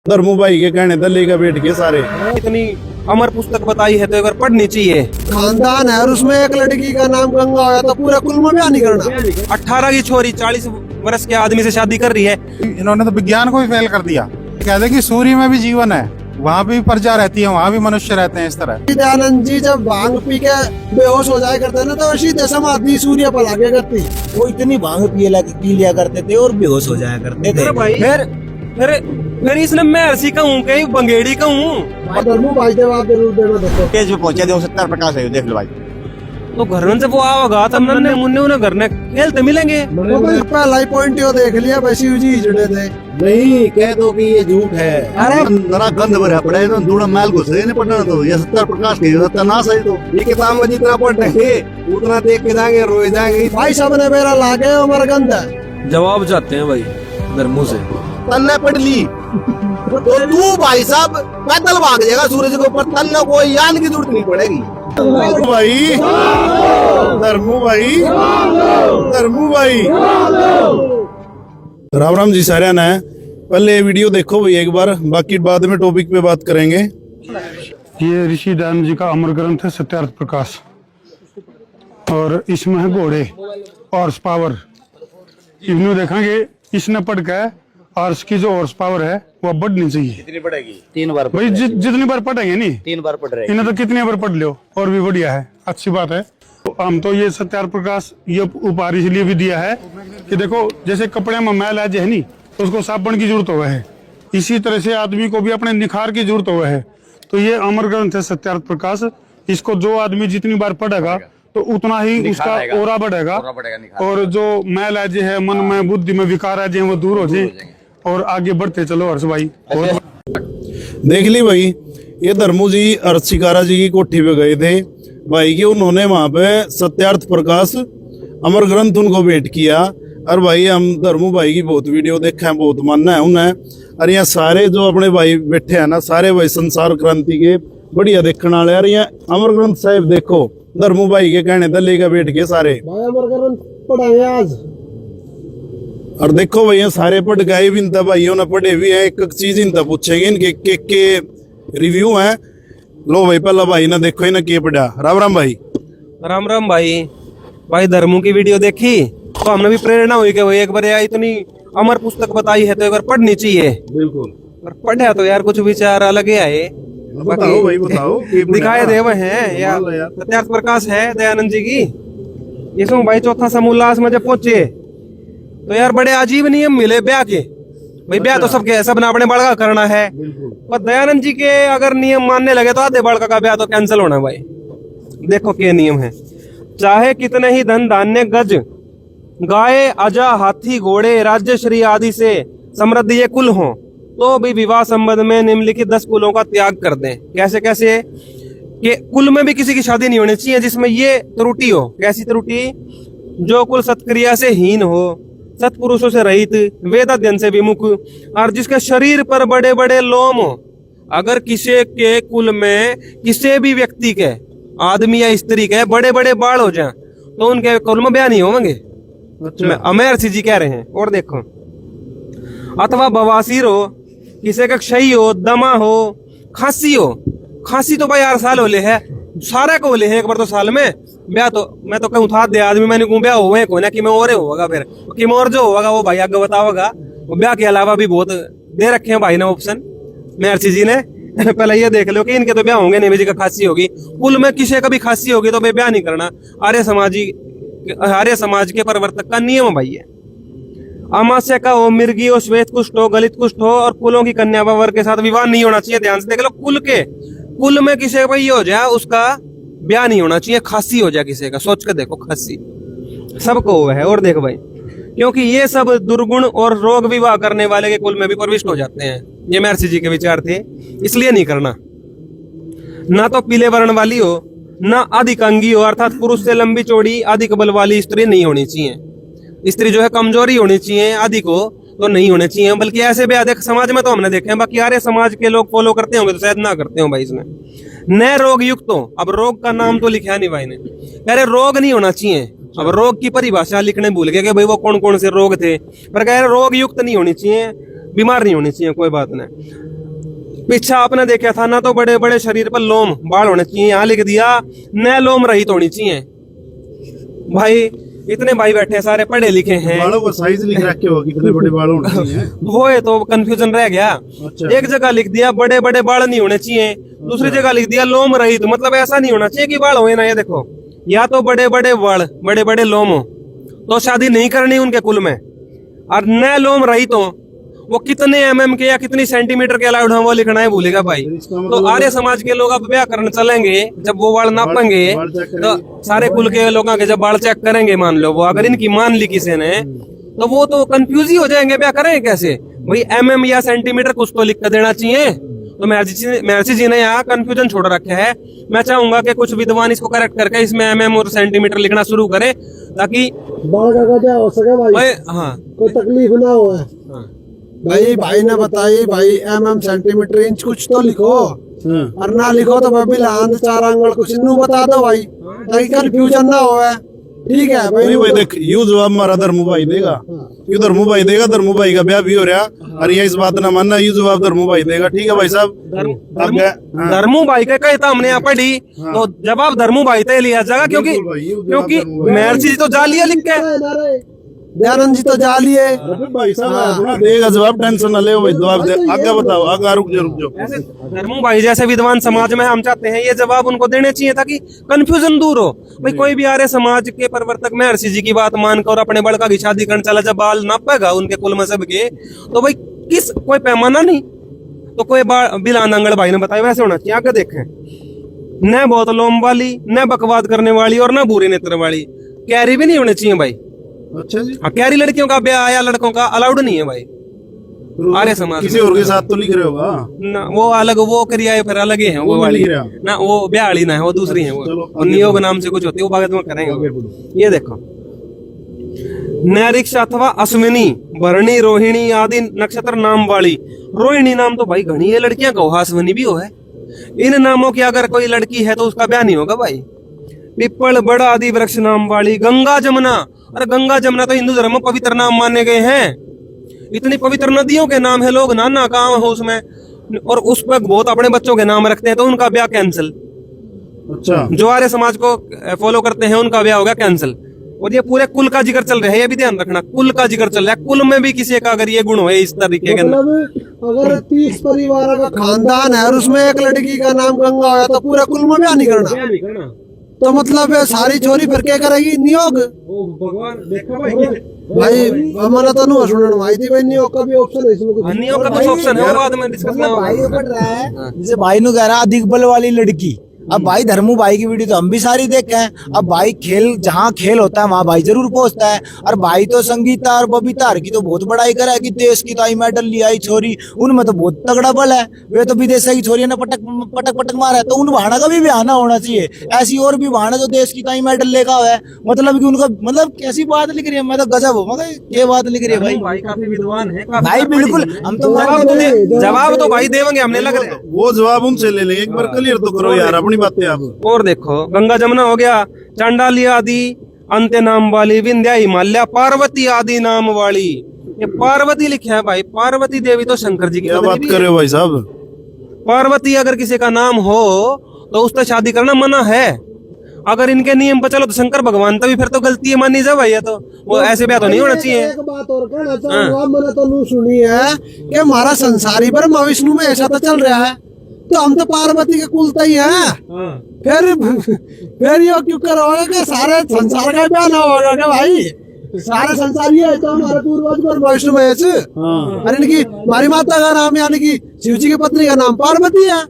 धर्मू भाई के कहने दल लेकर बैठ के सारे। इतनी अमर पुस्तक बताई है तो एक बार पढ़नी चाहिए। खानदान है और उसमें एक लड़की का नाम गंगा होया तो पूरा कुल में बयान नहीं करना। 18 की छोरी 40 वर्ष के आदमी से शादी कर रही है। इन्होंने तो विज्ञान को भी फेल कर दिया। कहते हैं कि सूर्य में भी जीवन है, वहाँ भी प्रजा रहती है, वहाँ भी मनुष्य रहते हैं। इस तरह दयानंद जी जब भांग पी के बेहोश हो जाया करते ना तो सीधे समाधि सूर्य पर लागे करती। वो इतनी भांग पी लिया करते थे और बेहोश हो जाया करते थे। फिर इसने मैं हर्षी का हूँ कहीं बंगेड़ी का हूँ। धर्मू भाई जवाब जरूर देना। देखो केस में पहुंचे थे 70 प्रकाश है, देख लो भाई। तो घर से वो आओगा तब नन्हे मुन्ने उन्हें घर में खेलते मिलेंगे। पहला ही पॉइंट यो देख लिया वैसे जी जुड़े थे। नहीं कह दो कि ये झूठ है। अरे जरा गंद भरा पड़ा है, धूड़ा मैल घुस रहे पढ़ना तो ये 70 प्रकाश के 70 ना सही तो ये किताब में जितना पढ़ रहे उतना देख के जाएंगे रोए जाएंगे। भाई सब ने मेरा लागे उमर गंद है। जवाब चाहते हैं भाई धर्मों से। तन्ने पढ़ ली तो तू भाई साहब पैदल भाग जाएगा सूरज के ऊपर। तन्ने कोई यान की जरूरत नहीं पड़ेगी। भाई धर्मू भाई धर्मू भाई राम राम जी सारे ने। पहले ये वीडियो देखो भाई एक बार, बाकी बाद में टॉपिक पे बात करेंगे। ये ऋषि दयानंद जी का अमर ग्रंथ है सत्यार्थ प्रकाश, और इसमें है घोड़े हॉर्स पावर। इन्होंने देखेंगे इसने पढ़ के हॉर्स की जो हॉर्स पावर है वो बढ़नी चाहिए। कितनी पड़ेगी? 3 बार भाई जितनी बार पढ़ेंगे नहीं 3 बार पढ़ रहे। इन्हें तो कितनी बार पढ़ लो और भी बढ़िया है, अच्छी बात है। तो हम तो ये सत्यार्थ प्रकाश ये उपहार इसलिए भी दिया है कि देखो जैसे कपड़े में मैल है नहीं तो उसको साबुन की जरूरत हुआ है, इसी तरह से आदमी को भी अपने निखार की जरूरत हुआ है। तो ये अमर ग्रंथ है सत्यार्थ प्रकाश। इसको जो आदमी जितनी बार पढ़ेगा तो उतना ही उसका ओरा बढ़ेगा, और जो मैल है है मन में बुद्धि में विकार है वो दूर हो जाए और आगे बढ़ते चलो हर्ष भाई। देख ली भाई, ये धर्मू जी अर्शिकारा जी की कोठी पे गए थे भाई की, उन्होंने वहां पे सत्यार्थ प्रकाश अमर ग्रंथ उनको भेंट किया। और भाई हम धर्मू भाई की बहुत वीडियो देखे हैं, बहुत मानना है उन्हें। और यहाँ सारे जो अपने भाई बैठे हैं ना सारे भाई संसार क्रांति के बढ़िया देखने वाले। और यहाँ अमर ग्रंथ साहिब देखो धर्मू भाई के कहने दल लेकर बैठ के सारे भाई अमर ग्रंथ पढ़ाए आज। और देखो भैया सारे पढ़ गए भी इनता भाइयों ने पढ़े भी है, एक चीज इनता पूछेंगे इनके के रिव्यू है। लो भाई पहला भाई ना देखो इन्हें के पढ़ा। राम राम भाई। राम राम भाई। भाई धर्मों की वीडियो देखी तो हमने भी प्रेरणा हुई कि भाई एक बार यार इतनी अमर पुस्तक बताई है तो एक बार पढ़नी चाहिए। बिल्कुल। और पढ़ा तो यार कुछ विचार अलग ही आए। बताओ भाई बताओ। दिखाए दे हैं यार सत्यार्थ प्रकाश है दयानंद जी की। इसमें भाई चौथा समूल्लास में जब पहुंचे तो यार बड़े अजीब नियम मिले ब्याह के। भाई ब्याह तो सबके सब ने अपने बड़का करना है, पर दयानंद जी के अगर नियम मानने लगे तो आधे बड़का का ब्याह तो कैंसिल होना। भाई देखो क्या नियम है। चाहे कितने ही धन धान्य गज गाय अजा हाथी घोड़े राज्य श्री आदि से समृद्ध ये कुल हो तो भी विवाह संबंध में निम्नलिखित 10 कुलों का त्याग कर दें। कैसे कैसे कि कुल में भी किसी की शादी नहीं होनी चाहिए जिसमें ये त्रुटि हो। कैसी त्रुटि? जो कुल सत्क्रिया से हीन हो, सत्पुरुषों से रहित, वेद अध्ययन से विमुख, और जिसके शरीर पर बड़े बड़े लोम हो। अगर किसी के कुल में किसी भी व्यक्ति के आदमी या स्त्री के बड़े बड़े बाल हो जाए तो उनके कुल में ब्याह नहीं होंगे। अमेर जी कह रहे हैं। और देखो, अथवा बवासीर हो, किसी का क्षय हो, दमा हो, खांसी हो। खांसी तो भाई 8 साल होले है, सारे को होले है एक बार तो साल में ब्याह। तो मैं तो कहूँ था दे आदमी मैंने कहूँ ब्याह हुए को ना कि मैं और होगा, फिर कि मोर जो होगा वो भाई आगे बताओगा। वो ब्याह के अलावा भी बहुत दे रखे हैं भाई ने ऑप्शन महर्षि जी ने। पहले ये देख लो कि इनके तो ब्याह होंगे नहीं, जी का खांसी होगी, कुल में किसी का भी खांसी होगी तो भाई ब्याह नहीं करना। आर्य समाज के प्रवर्तक का नियम भाई है। अमास्य का हो, मिर्गी हो, श्वेत कुष्ठ हो, गलित कुष्ठ हो, और कुलों की कन्या वर्ग के साथ विवाह नहीं होना चाहिए। ध्यान से देख लो, कुल में किसी का ये हो जाए उसका ब्याह नहीं होना चाहिए। खांसी हो जाए किसी का, सोच के देखो, खांसी सबको हुआ है। और देख भाई, क्योंकि ये सब दुर्गुण और रोग विवाह करने वाले के कुल में भी प्रविष्ट हो जाते हैं। ये महर्षि जी के विचार थे, इसलिए नहीं करना। ना तो पीले वर्ण वाली हो, ना अधिक अंगी हो, अर्थात पुरुष से लंबी चौड़ी अधिक बल वाली स्त्री नहीं होनी चाहिए। स्त्री जो है कमजोरी होनी चाहिए, अधिक हो तो नहीं होने चाहिए। बल्कि ऐसे ब्याह देख समाज में तो हमने देखे हैं, बाकी आर्य समाज के लोग फॉलो करते होंगे तो शायद ना करते हो भाई। इसमें नए रोग युक्त हो। अब रोग का नाम तो लिखा नहीं भाई ने, अरे रोग नहीं होना चाहिए। अब रोग की परिभाषा लिखने भूल गए कि भाई वो कौन कौन से रोग थे, पर कह रहे रोग युक्त नहीं होनी चाहिए। बीमार नहीं होनी चाहिए, कोई बात नहीं। पीछा आपने देखा था ना, तो बड़े बड़े शरीर पर लोम बाल होने चाहिए, यहाँ लिख दिया न लोम रहित होनी चाहिए। भाई इतने भाई बैठे हैं, सारे पढ़े लिखे हैं, बालों का साइज लिख रखे हो कितने बड़े बाल होने चाहिए। वो है तो कंफ्यूजन रह गया। अच्छा। एक जगह लिख दिया बड़े बड़े बाल नहीं होने चाहिए, दूसरी जगह लिख दिया लोम रहित, मतलब ऐसा नहीं होना चाहिए कि बाल होए ना। ये देखो, या तो बड़े बड़े बाल बड़े बड़े लोम हो तो शादी नहीं करनी उनके कुल में, और न लोम रहित हो वो कितने एमएम के या कितनी सेंटीमीटर के अलाउड हो वो लिखना है भूलेगा भाई। तो आर्य समाज के लोग अब ब्याह करने चलेंगे, जब वो बाल नापेंगे तो सारे कुल के लोगों के जब बाल चेक करेंगे, मान लो वो अगर इनकी मान ली किसी ने, तो वो तो कंफ्यूज ही हो जाएंगे, ब्याह करेंगे कैसे भाई। एमएम या सेंटीमीटर कुछ तो लिख कर देना चाहिए। तो महर्षि जी ने यहाँ कंफ्यूजन छोड़ रखा है। मैं चाहूंगा कि कुछ विद्वान इसको करेक्ट करके इसमें एमएम और सेंटीमीटर लिखना शुरू करें, ताकि बाल का क्या हो सके भाई, हाँ कोई तकलीफ ना हो। भाई ने बताई भाई MM सेंटीमीटर इंच कुछ तो लिखो, और ना लिखो तो भाई लांद 4 आंगल कुछ नू बता दो भाई, ताकि कंफ्यूजन ना हो। ठीक है भाई। नहीं भाई देख, यू जवाब हमारा धर्मू भाई देगा, यू धर्मू भाई देगा, धर्मू भाई का ब्याह भी हो रहा, और ये इस बात ना मानना, यू जवाब धर्मू भाई देगा। ठीक है भाई साहब, धर्मू भाई का कहता हमने यहाँ पढ़ी, तो जवाब धर्मू भाई तय लिया जाएगा, क्योंकि महर्षि जी तो जालिया लिख के, दयानंद जी तो जाली है भाई साहब देगा जवाब, टेंशन ना ले भाई, जवाब दे। आगे बताओ, आगे रुक जाओ। ऐसे धर्मू भाई जैसे विद्वान समाज में हम चाहते हैं ये जवाब उनको देने चाहिए, ताकि कंफ्यूजन दूर हो भाई। कोई भी आर्य समाज के प्रवर्तक महर्षि जी की बात मानकर अपने बड़का की शादी करने चला, जब बाल नापेगा उनके कुल में सबके, तो भाई किस कोई पैमाना नहीं, तो कोई बिलान अंगड़ भाई ने बताया वैसे होना चाहिए। आगे देखें, न बहुत लोम वाली, न बकवाद करने वाली, और न बुरे नेत्र वाली। कैरी भी नहीं होने चाहिए भाई। अच्छा जी, कैरी लड़कियों का ब्याह या लड़कों का अलाउड नहीं है भाई आर्य समाज। किसी और के साथ तो लिख रहे होगा ना, वो अलग, वो क्रियाएं फिर अलग ही हैं, वो वाली ना, वो ब्याहली ना है, वो दूसरी है, वो नियोग नाम से कुछ होती है, वो बात में करेंगे। ये देखो, नैरिक्ष अथवा अश्विनी, भरणी, रोहिणी आदि नक्षत्र नाम वाली। रोहिणी नाम तो भाई घनी है लड़कियां को, अश्विनी भी हो है। इन नामों की अगर कोई लड़की है तो उसका ब्याह नहीं होगा भाई। पिप्पल, बड़ा आदि वृक्ष नाम वाली। गंगा जमुना, अरे गंगा जमुना तो हिंदू धर्म में पवित्र नाम माने गए हैं। इतनी पवित्र नदियों के नाम है, लोग नाना काम हो उसमें, और उस पर बहुत अपने बच्चों के नाम रखते हैं, तो उनका ब्याह कैंसिल। अच्छा, जो आर्य समाज को फॉलो करते हैं उनका ब्याह हो गया कैंसिल। और ये पूरे कुल का जिक्र चल रहा है, ये भी ध्यान रखना, कुल का जिक्र चल रहा है। कुल में भी किसी का अगर ये गुण हो इस तरीके के, मतलब अगर 30 परिवार का खानदान है और उसमें एक लड़की का नाम गंगा होया, तो पूरा कुल में ब्याह नहीं करना। तो मतलब सारी छोरी फिर क्या करेगी, नियोग। भगवान देखो भाई हमारा तो नहीं सुनने भाई थी भाई, नियोग का भी ऑप्शन है इसमें कुछ। नियोग का कुछ ऑप्शन है, वो बाद में डिस्कस ना भाई ये पढ़ रहा है, जैसे भाई नु कह रहा अधिक बल वाली लड़की। अब भाई धर्मू भाई की वीडियो तो हम भी सारी देखे हैं। अब भाई खेल, जहाँ खेल होता है वहाँ भाई जरूर पहुंचता है। और भाई तो संगीता और बबीता की तो बहुत बड़ाई करा है कि देश की तो आई मेडल लिया आई छोरी, उनमें तो बहुत तगड़ा बल है। वे तो विदेश की छोरी ने पटक मारा है, तो उन बहाना का भी बहाना होना चाहिए। ऐसी और भी बहाना जो देश की तो आई मेडल लेगा है, मतलब कि उनका, मतलब कैसी बात लिख रही है, मैं तो गजब हूँ, मतलब ये बात लिख रही है भाई। भाई काफी विद्वान है भाई बिल्कुल, हम तो जवाब तो भाई देंगे, हमने लग रहा है वो जवाब उनसे ले लेंगे, एक बार क्लियर तो करो यार अपनी बातें आप। और देखो, गंगा जमुना हो गया, चांडाली आदि अंत्य नाम वाली, विंध्या हिमालय, पार्वती आदि नाम वाली। ये पार्वती लिखा है भाई, पार्वती देवी तो शंकर जी की क्या बात कर रहे हो भाई साहब। पार्वती अगर किसी का नाम हो तो उससे शादी करना मना है। अगर इनके नियम पर चलो तो शंकर भगवान तभी फिर तो गलती है मानी जाए भैया, तो वो ऐसे ब्याह तो नहीं होना चाहिए। एक बात और कहना चाहूंगा, मैंने तो नहीं सुनी है कि हमारा संसारी पर माँ विष्णु में ऐसा तो चल रहा है, तो हम तो पार्वती के कुल ही है। फिर ये क्यों करोगे कि सारे संसार का ब्याह ना होगा क्या भाई? सारे संसार ये है तो हमारे पूर्वज पर वैष्णव महेश, और इनकी हमारी माता का नाम यानी कि शिव जी की पत्नी का नाम पार्वती है।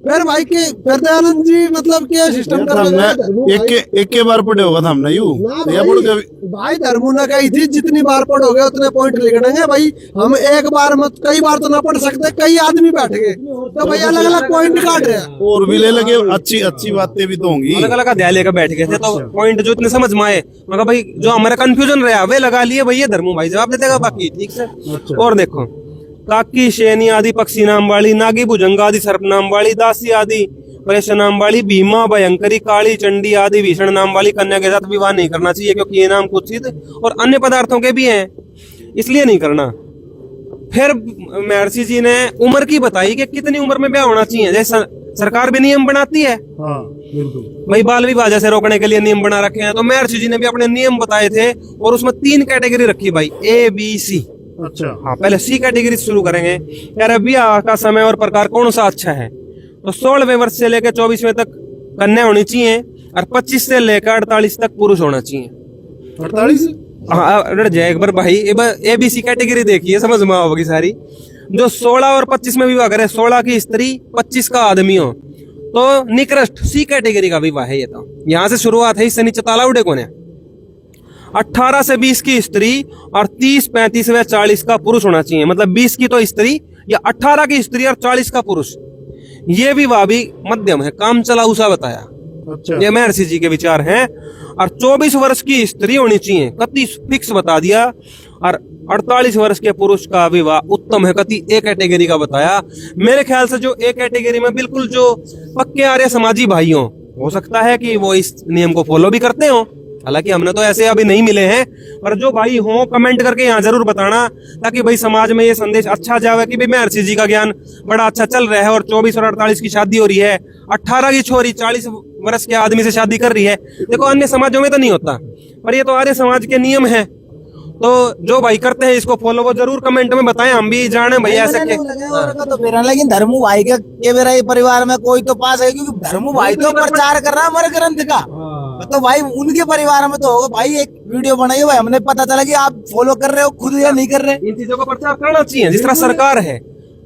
फिर भाई के फिर दयानंद जी मतलब क्या सिस्टम कर रहे हैं? एक के बार पढ़े होगा था हमने यू या पढ़ के भाई धर्मू ने कही थी जितनी बार पढ़ोगे उतने पॉइंट लिखने भाई। हम एक बार मत कई बार तो ना पढ़ सकते, कई आदमी बैठ गए तो भाई अलग अलग पॉइंट काट रहे हैं और भी ले लगे, अच्छी अच्छी बातें भी तो होंगी। अलग अलग अध्याय लेकर बैठ गए थे, तो पॉइंट जो इतने समझ में आए, मगर भाई जो हमारा कंफ्यूजन रहा वे लगा लिए भैया, धर्मू भाई जवाब दे देगा बाकी ठीक से। और देखो, काकी, शेनी आदि पक्षी नाम वाली, नागी, भुजंग आदि सर्प नाम वाली, दासी आदि प्रेष नाम वाली, भीमा, भयंकरी, काली, चंडी आदि भीषण नाम वाली कन्या के साथ विवाह नहीं करना चाहिए, क्योंकि ये नाम कुत्सित और अन्य पदार्थों के भी हैं, इसलिए नहीं करना। फिर महर्षि जी ने उम्र की बताई कि कितनी उम्र में ब्याह होना चाहिए। जैसे सरकार भी नियम बनाती है, हाँ बिल्कुल। भाई बाल विवाह जैसे रोकने के लिए नियम बना रखे हैं, तो महर्षि जी ने भी अपने नियम बताए थे और उसमें 3 कैटेगरी रखी भाई, A B C। अच्छा हाँ, पहले C कैटेगरी से शुरू करेंगे। यार ब्याह का समय और प्रकार कौन सा अच्छा है, तो 16वें वर्ष से लेकर 24वें तक कन्या होनी चाहिए और 25 से लेकर 48 तक पुरुष होना चाहिए। 48? हाँ अरे जय एक बार भाई ABC कैटेगरी देखिए, समझ में आओगी सारी। जो 16 और 25 में विवाह करे, 16 की स्त्री 25 का आदमी हो, तो निकृष्ट C कैटेगरी का विवाह है ये। तो यहाँ से शुरुआत है, इससे नीचे ताला उड़े कोने। 18 से 20 की स्त्री और 30, 35 व 40 का पुरुष होना चाहिए, मतलब 20 की तो स्त्री या 18 की स्त्री और 40 का पुरुष। ये विवाह भी मध्यम है, काम चलाऊ सा बताया। अच्छा ये महर्षि जी के विचार हैं। और 24 वर्ष की स्त्री होनी चाहिए, कति फिक्स बता दिया। और 48 वर्ष के पुरुष का विवाह उत्तम है, कति A कैटेगरी का बताया। मेरे ख्याल से जो A कैटेगरी में बिल्कुल जो पक्के आर्य समाजी भाई हो सकता है कि वो इस नियम को फॉलो भी करते हो। हालांकि हमने तो ऐसे अभी नहीं मिले हैं, पर जो भाई हो कमेंट करके यहाँ जरूर बताना, ताकि भाई समाज में ये संदेश अच्छा जावे कि भाई महर्षि जी का ज्ञान बड़ा अच्छा चल रहा है। और 24 और 48 की शादी हो रही है, 18 की छोरी 40 वर्ष के आदमी से शादी कर रही है। देखो अन्य समाजों में तो नहीं होता, पर ये तो आर्य समाज के नियम है। तो जो भाई करते हैं इसको फॉलो, वो जरूर कमेंट में बताएं, हम भी जाने भैया ऐसे के। तो मेरा, लेकिन धर्मू भाई के मेरा ये परिवार में कोई तो पास है, क्योंकि धर्मू भाई तो प्रचार कर रहा है हमारे ग्रंथ का। तो भाई उनके परिवार में तो होगा भाई, एक वीडियो बनाई भाई, हमने पता चला कि आप फॉलो कर रहे हो खुद या नहीं कर रहे। इन चीजों का प्रचार करना चाहिए, जिस तरह सरकार है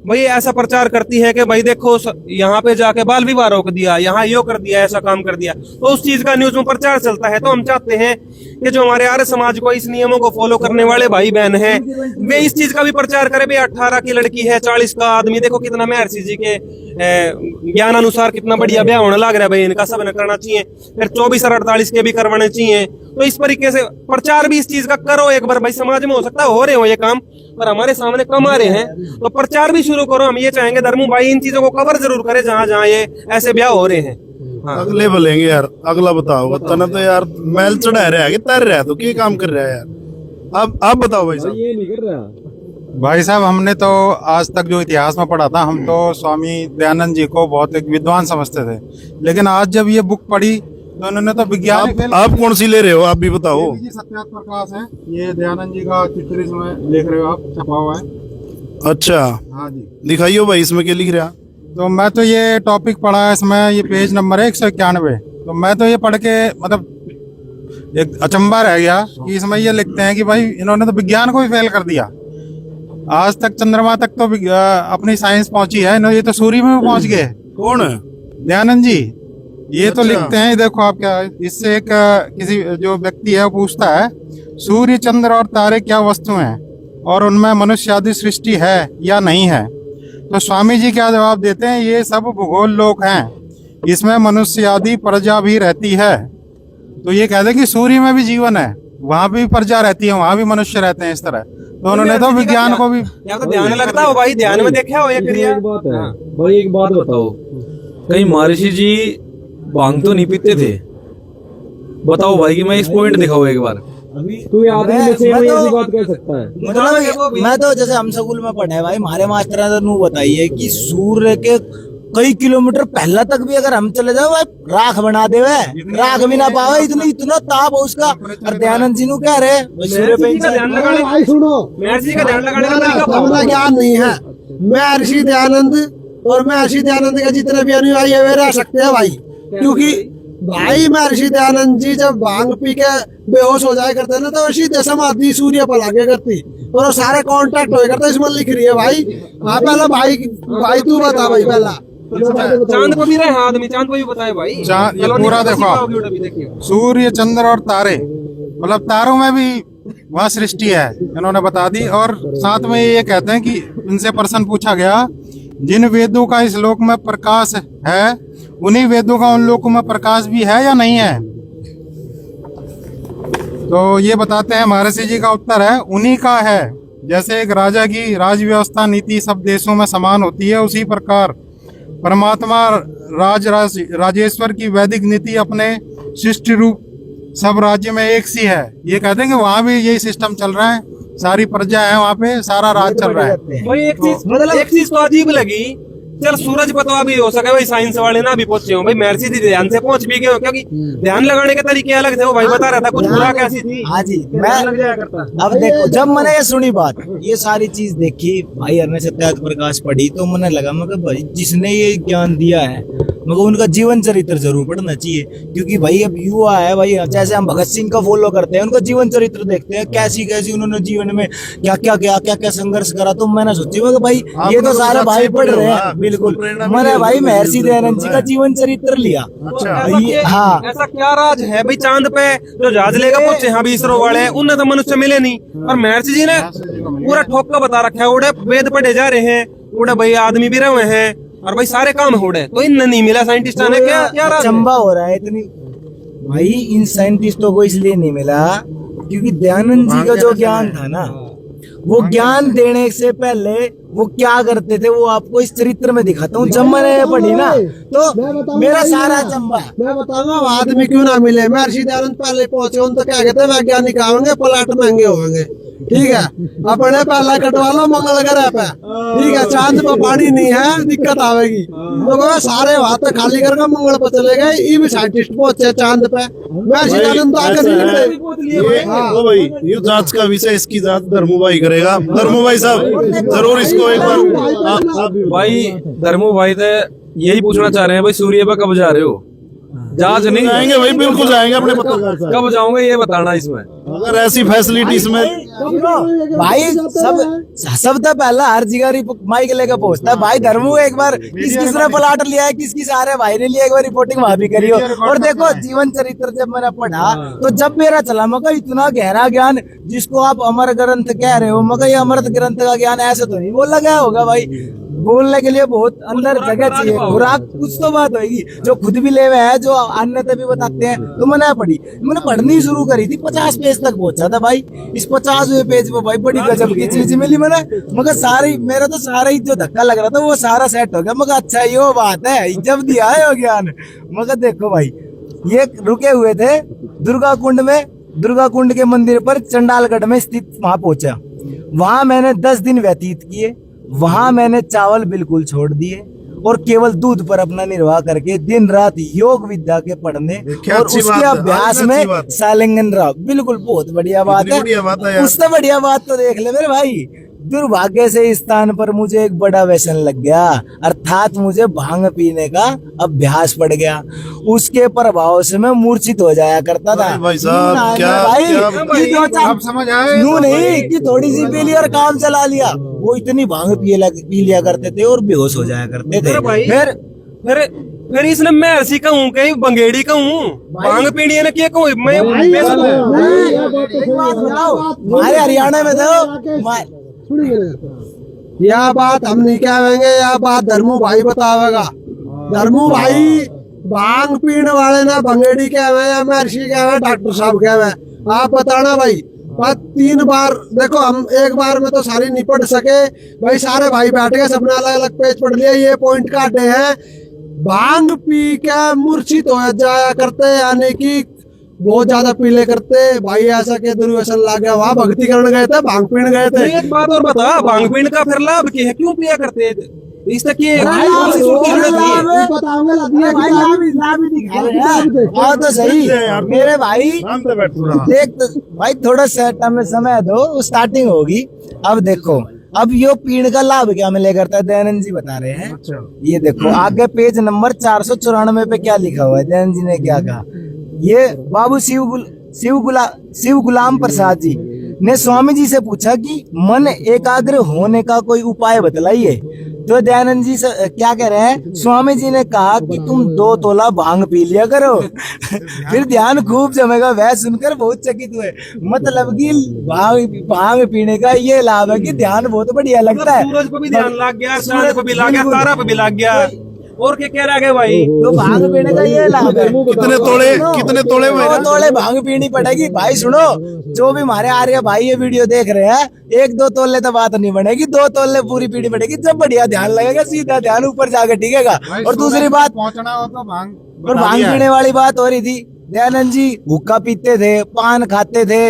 भाई ऐसा प्रचार करती है कि भाई देखो यहाँ पे जाके बाल विवाह रोक दिया, यहाँ यो कर दिया, ऐसा काम कर दिया, तो उस चीज का न्यूज में प्रचार चलता है। तो हम चाहते हैं कि जो हमारे आर्य समाज को इस नियमों को फॉलो करने वाले भाई बहन हैं, वे इस चीज का भी प्रचार करें। भाई 18 की लड़की है, 40 का आदमी, देखो कितना महर्षि जी के ज्ञान अनुसार कितना बढ़िया ब्याह होने लग रहा है भाई, इनका सब करना चाहिए। फिर 24 और 48 के भी करवाने चाहिए। तो इस तरीके से प्रचार भी इस चीज का करो एक बार भाई। समाज में हो सकता है हो रहे हो ये काम, पर हमारे सामने कम आ रहे हैं, तो प्रचार भी शुरू करो। हम ये चाहेंगे धर्मू भाई इन चीजों को कवर जरूर करे जहां जहां ये ऐसे ब्याह हो रहे हैं। हाँ। अगले बोलेंगे यार, अगला बताओ। तना तो यार मैल चढ़ा रहा है, तर रहा है, तो क्या काम कर रहा है यार। अब आप बताओ भाई साहब। ये नहीं कर रहा भाई साहब, हमने तो आज तक जो इतिहास में पढ़ा था, हम तो स्वामी दयानंद जी को बहुत एक विद्वान समझते थे, लेकिन आज जब ये बुक पढ़ी तो उन्होंने तो विज्ञान। आप कौन सी ले रहे हो, आप भी बताओ। ये सत्यार्थ प्रकाश है, ये दयानंद जी का चित्र इसमें देख रहे हो आप, छपा हुआ है। अच्छा हाँ जी, दिखाइयो भाई, इसमें क्या लिख रहा। तो मैं तो ये टॉपिक पढ़ा है इसमें, ये पेज नंबर है 191। तो मैं तो ये पढ़ के मतलब एक अचंभा रह गया कि इसमें ये लिखते हैं कि भाई इन्होंने तो विज्ञान को ही फेल कर दिया। आज तक चंद्रमा तक तो अपनी साइंस पहुंची है, ये तो सूर्य में भी पहुंच गए। कौन है? दयानंद जी। ये तो अच्छा। लिखते हैं, देखो आप क्या, इससे एक किसी जो व्यक्ति है वो पूछता है, सूर्य चंद्र और तारे क्या वस्तु हैं और उनमें मनुष्य आदि सृष्टि है या नहीं है। तो स्वामी जी क्या जवाब देते हैं, ये सब भूगोल लोक हैं, इसमें मनुष्य आदि प्रजा भी रहती है। तो ये कहते हैं कि सूर्य में भी जीवन है, वहां भी प्रजा रहती है, वहां भी मनुष्य रहते हैं इस तरह। तो उन्होंने तो विज्ञान को भी तो ध्यान लगता हो भाई, ध्यान में देखा हो ये क्रिया। एक बात है भाई, एक बात बताओ, कहीं महर्षि जी भांग तो नहीं पीते थे? बताओ भाई कि मैं इस पॉइंट दिखाऊं एक बार। तू आदमी में से ऐसी बात कह सकता है? मतलब मैं तो जैसे हम स्कूल में पढ़े भाई, हमारे मास्टर ने तो बताइए कि सूर्य के कई किलोमीटर पहला तक भी अगर हम चले जाओ भाई, राख बना दे, राख भी ना पावे, इतना ताप हो उसका। और दयानंद जी नु कह रहे सूर्य पे ध्यान लगाने भाई सुनो, महर्षि का ध्यान लगाने का तरीका अपना ज्ञान नहीं है। महर्षि दयानंद और महर्षि दयानंद के जितने भी अनुयायी है वे रह सकते हैं भाई, क्योंकि भाई महर्षि दयानंद जी जब भांग पी के बेहोश हो जाया करते ना, तो सीधे समाधि सूर्य पर लागे करती और वो सारे कांटेक्ट हो करते। इसमें लिख रही है भाई। हाँ पहला भाई तू बता भाई पहला। चांद को भी रहे हाँ आदमी, चांद को भी बताए भाई। चांद ये पूरा देखो, सूर्य चंद्र और तारे, मतलब तारों में भी वह सृष्टि है, इन्होंने बता दी। और साथ में ये कहते हैं कि इनसे प्रश्न पूछा गया, जिन वेदों का इस लोक में प्रकाश है, उन्हीं वेदों का उन लोकों में प्रकाश भी है या नहीं है। तो ये बताते हैं महर्षि जी का उत्तर है, उन्हीं का है। जैसे एक राजा की राज व्यवस्था नीति सब देशों में समान होती है, उसी प्रकार परमात्मा राजेश्वर की वैदिक नीति अपने शिष्ट रूप सब राज्य में एक सी है। ये कहते हैं कि वहां भी यही सिस्टम चल रहा है, सारी प्रजा है वहाँ पे, सारा राज चल रहा है। भाई एक चीज तो अजीब लगी, चल सूरज पतवा भी हो सके भाई, साइंस वाले ना भी पहुंचे हो भाई, महर्षि जी ध्यान से पहुंच भी गए हो, क्योंकि ध्यान लगाने के तरीके अलग थे। वो भाई बता रहा था कुछ बुरा कैसी थी। हाँ जी, मैं अब देखो, जब मैंने ये सुनी बात, ये सारी चीज देखी, भाई हरने सत्यार्थ प्रकाश पढ़ी, तो मैंने लगा मैं भाई जिसने ये ज्ञान दिया है मगर उनका जीवन चरित्र जरूर पढ़ना चाहिए, क्योंकि भाई अब युवा है भाई, जैसे हम भगत सिंह का फॉलो करते हैं, उनका जीवन चरित्र देखते हैं, कैसी कैसी उन्होंने जीवन में क्या क्या संघर्ष करा। तो मैंने सोची भाई ये तो सारे भाई पढ़ रहे हैं, बिल्कुल मैंने भाई महर्षि दयानंद जी का जीवन चरित्र लिया। हाँ, ऐसा क्या राज है भाई, चांद पे जो जहाज लेकर पहुंचे हाँ भी इसरो वाले, उन्हें तो मनुष्य मिले नहीं, और महर्षि जी ने पूरा ठोक का बता रखा है, उड़े वेद पढ़े जा रहे हैं, उड़े भाई आदमी भी रहे हैं, और भाई सारे काम हो रहे, तो इन्हें नहीं मिला साइंटिस्टों ने, क्या राज है? चंबा हो रहा है इतनी भाई, इन साइंटिस्टों को इसलिए नहीं मिला क्योंकि दयानंद जी का जो ज्ञान था ना, वो ज्ञान देने से पहले वो क्या करते थे वो आपको इस चरित्र में दिखाता हूँ। जब मैंने पढ़ी ना तो मेरा सारा चंबा, मैं बताऊंगा आदमी क्यों ना मिले। महर्षि दयानंद पहले पहुंचे, उन तो क्या कहते हैं वैज्ञानिक आएंगे, प्लाट महंगे होंगे, ठीक है, अपने पहला कटवा लो मंगल ग्रह पे, ठीक है, चांद पे पानी नहीं है, दिक्कत आवेगी, तो सारे हाथ खाली करके मंगल पे चले गए, ये भी साइंटिस्ट पहुंचे चांद पे, महर्षि दयानंद तो आगे नहीं निकले। तो भाई ये जांच का विषय, इसकी जांच धर्मू भाई करेगा। धर्मू भाई साहब जरूर इसको एक बार भाई धर्मो भाई तो यही पूछना चाह रहे हैं भाई, सूर्य पे कब जा रहे हो? जहाज नहीं जाएंगे भाई, बिल्कुल जाएंगे अपने पत्रकार साहब। कब जाओगे ये बताना इसमें। अगर ऐसी फैसिलिटी इसमें भाई सब तो पहला हर जगह माइक लेकर पहुंचता है भाई। धर्मू एक बार किसने प्लाट लिया है, किसकी सारे भाई ने लिया, एक बार रिपोर्टिंग वहां भी करी हो। और देखो जीवन चरित्र जब मैंने पढ़ा तो जब मेरा चला मगर इतना गहरा ज्ञान जिसको आप अमर ग्रंथ कह रहे हो, मगर ये अमर ग्रंथ का ज्ञान ऐसे तो नहीं बोला गया होगा भाई, बोलने के लिए बहुत अंदर जगह चाहिए, खुराक कुछ तो बात होगी जो खुद भी ले हुए है, जो अन्य भी बताते हैं। तो मैंने पढ़नी शुरू करी थी, 50 पेज तक पहुंचा था भाई। इस 50वें पेज पे भाई बड़ी गजब की चीज मिली मैंने, मगर सारी मेरा तो सारा ही जो धक्का लग रहा था वो सारा सेट हो गया। मगर अच्छा ये बात है जब दिया है वो ज्ञान। मगर देखो भाई ये रुके हुए थे दुर्गा कुंड में, दुर्गा कुंड के मंदिर पर चंडालगढ़ में स्थित, वहां पहुंचा, वहां मैंने 10 दिन व्यतीत किए। वहां मैंने चावल बिल्कुल छोड़ दिए और केवल दूध पर अपना निर्वाह करके दिन रात योग विद्या के पढ़ने और उसके अभ्यास में सालिंगन रहा। बिल्कुल बहुत बढ़िया बात है, उससे बढ़िया बात तो देख ले मेरे भाई। दुर्भाग्य से इस स्थान पर मुझे एक बड़ा व्यसन लग गया, अर्थात मुझे भांग पीने का अभ्यास पड़ गया। उसके प्रभाव से मैं मूर्छित हो जाया करता था। भाई साहब क्या आप समझ आए? यूं नहीं कि थोड़ी सी पी ली और काम चला लिया, वो इतनी भांग पी लिया करते थे और बेहोश हो जाया करते थे। फिर इसने महर्षि कहूँ कहीं बंगेड़ी कहूँ, भांग पीड़ी ने क्या कहूँ मैं हमारे हरियाणा में तो यह बात हम नहीं कहेंगे, यह बात धर्मू भाई बतावेगा। धर्मू भाई भांग पीने वाले ना भंगेड़ी कहे या महर्षि कहे, डॉक्टर साहब कहे, आप बताना भाई। बात 3 बार देखो, हम एक बार में तो सारी निपट सके भाई, सारे भाई बैठ गए, सबने अलग अलग पेज पढ़ लिया, ये पॉइंट काटे हैं। भांग पी के मूर्छित हो जाया करते, यानी कि बहुत ज्यादा पीले करते भाई, ऐसा के दुर्व्यसन लग गया, वहाँ भक्ति करने गए थे, भांग पीने गए थे। एक बात और बता, भांग पीने का फिर लाभ क्या है, क्यों पिया करते थे? इस तक ये तो सही मेरे भाई, देख भाई थोड़ा समय दो, स्टार्टिंग होगी। अब देखो अब यो पीण का लाभ क्या मिले करता है, दयानंद जी बता रहे हैं। ये देखो आगे पेज नंबर 494 पे क्या लिखा हुआ है, दयानंद जी ने क्या कहा। ये बाबू शिव गुलाम प्रसाद जी ने स्वामी जी से पूछा कि मन एकाग्र होने का कोई उपाय बतलाइए। तो दयानंद जी क्या कह रहे हैं, स्वामी जी ने कहा कि तुम 2 तोला भांग पी लिया करो फिर ध्यान खूब जमेगा। वह सुनकर बहुत चकित हुए, मतलब कि भांग पीने का ये लाभ है कि ध्यान बहुत बढ़िया लगता है। सूरज को भी ध्यान लग गया, चांद को भी लग गया, तारा पे भी लग गया, और क्या कह रहा है भाई। तो भांग पीने का ये लाभ है। कितने तोड़े 2 तोले भांग पीनी पड़ेगी भाई। सुनो, जो भी हमारे आर्य भाई ये वीडियो देख रहे हैं, 1-2 तोले तो बात नहीं बनेगी, 2 तोले पूरी पीनी पड़ेगी, जब बढ़िया ध्यान लगेगा, सीधा ध्यान ऊपर जाकर टिकेगा। और दूसरी बात, पहुंचना हो तो भांग पीने वाली बात हो रही थी, दयानंद जी हुक्का पीते थे, पान खाते थे,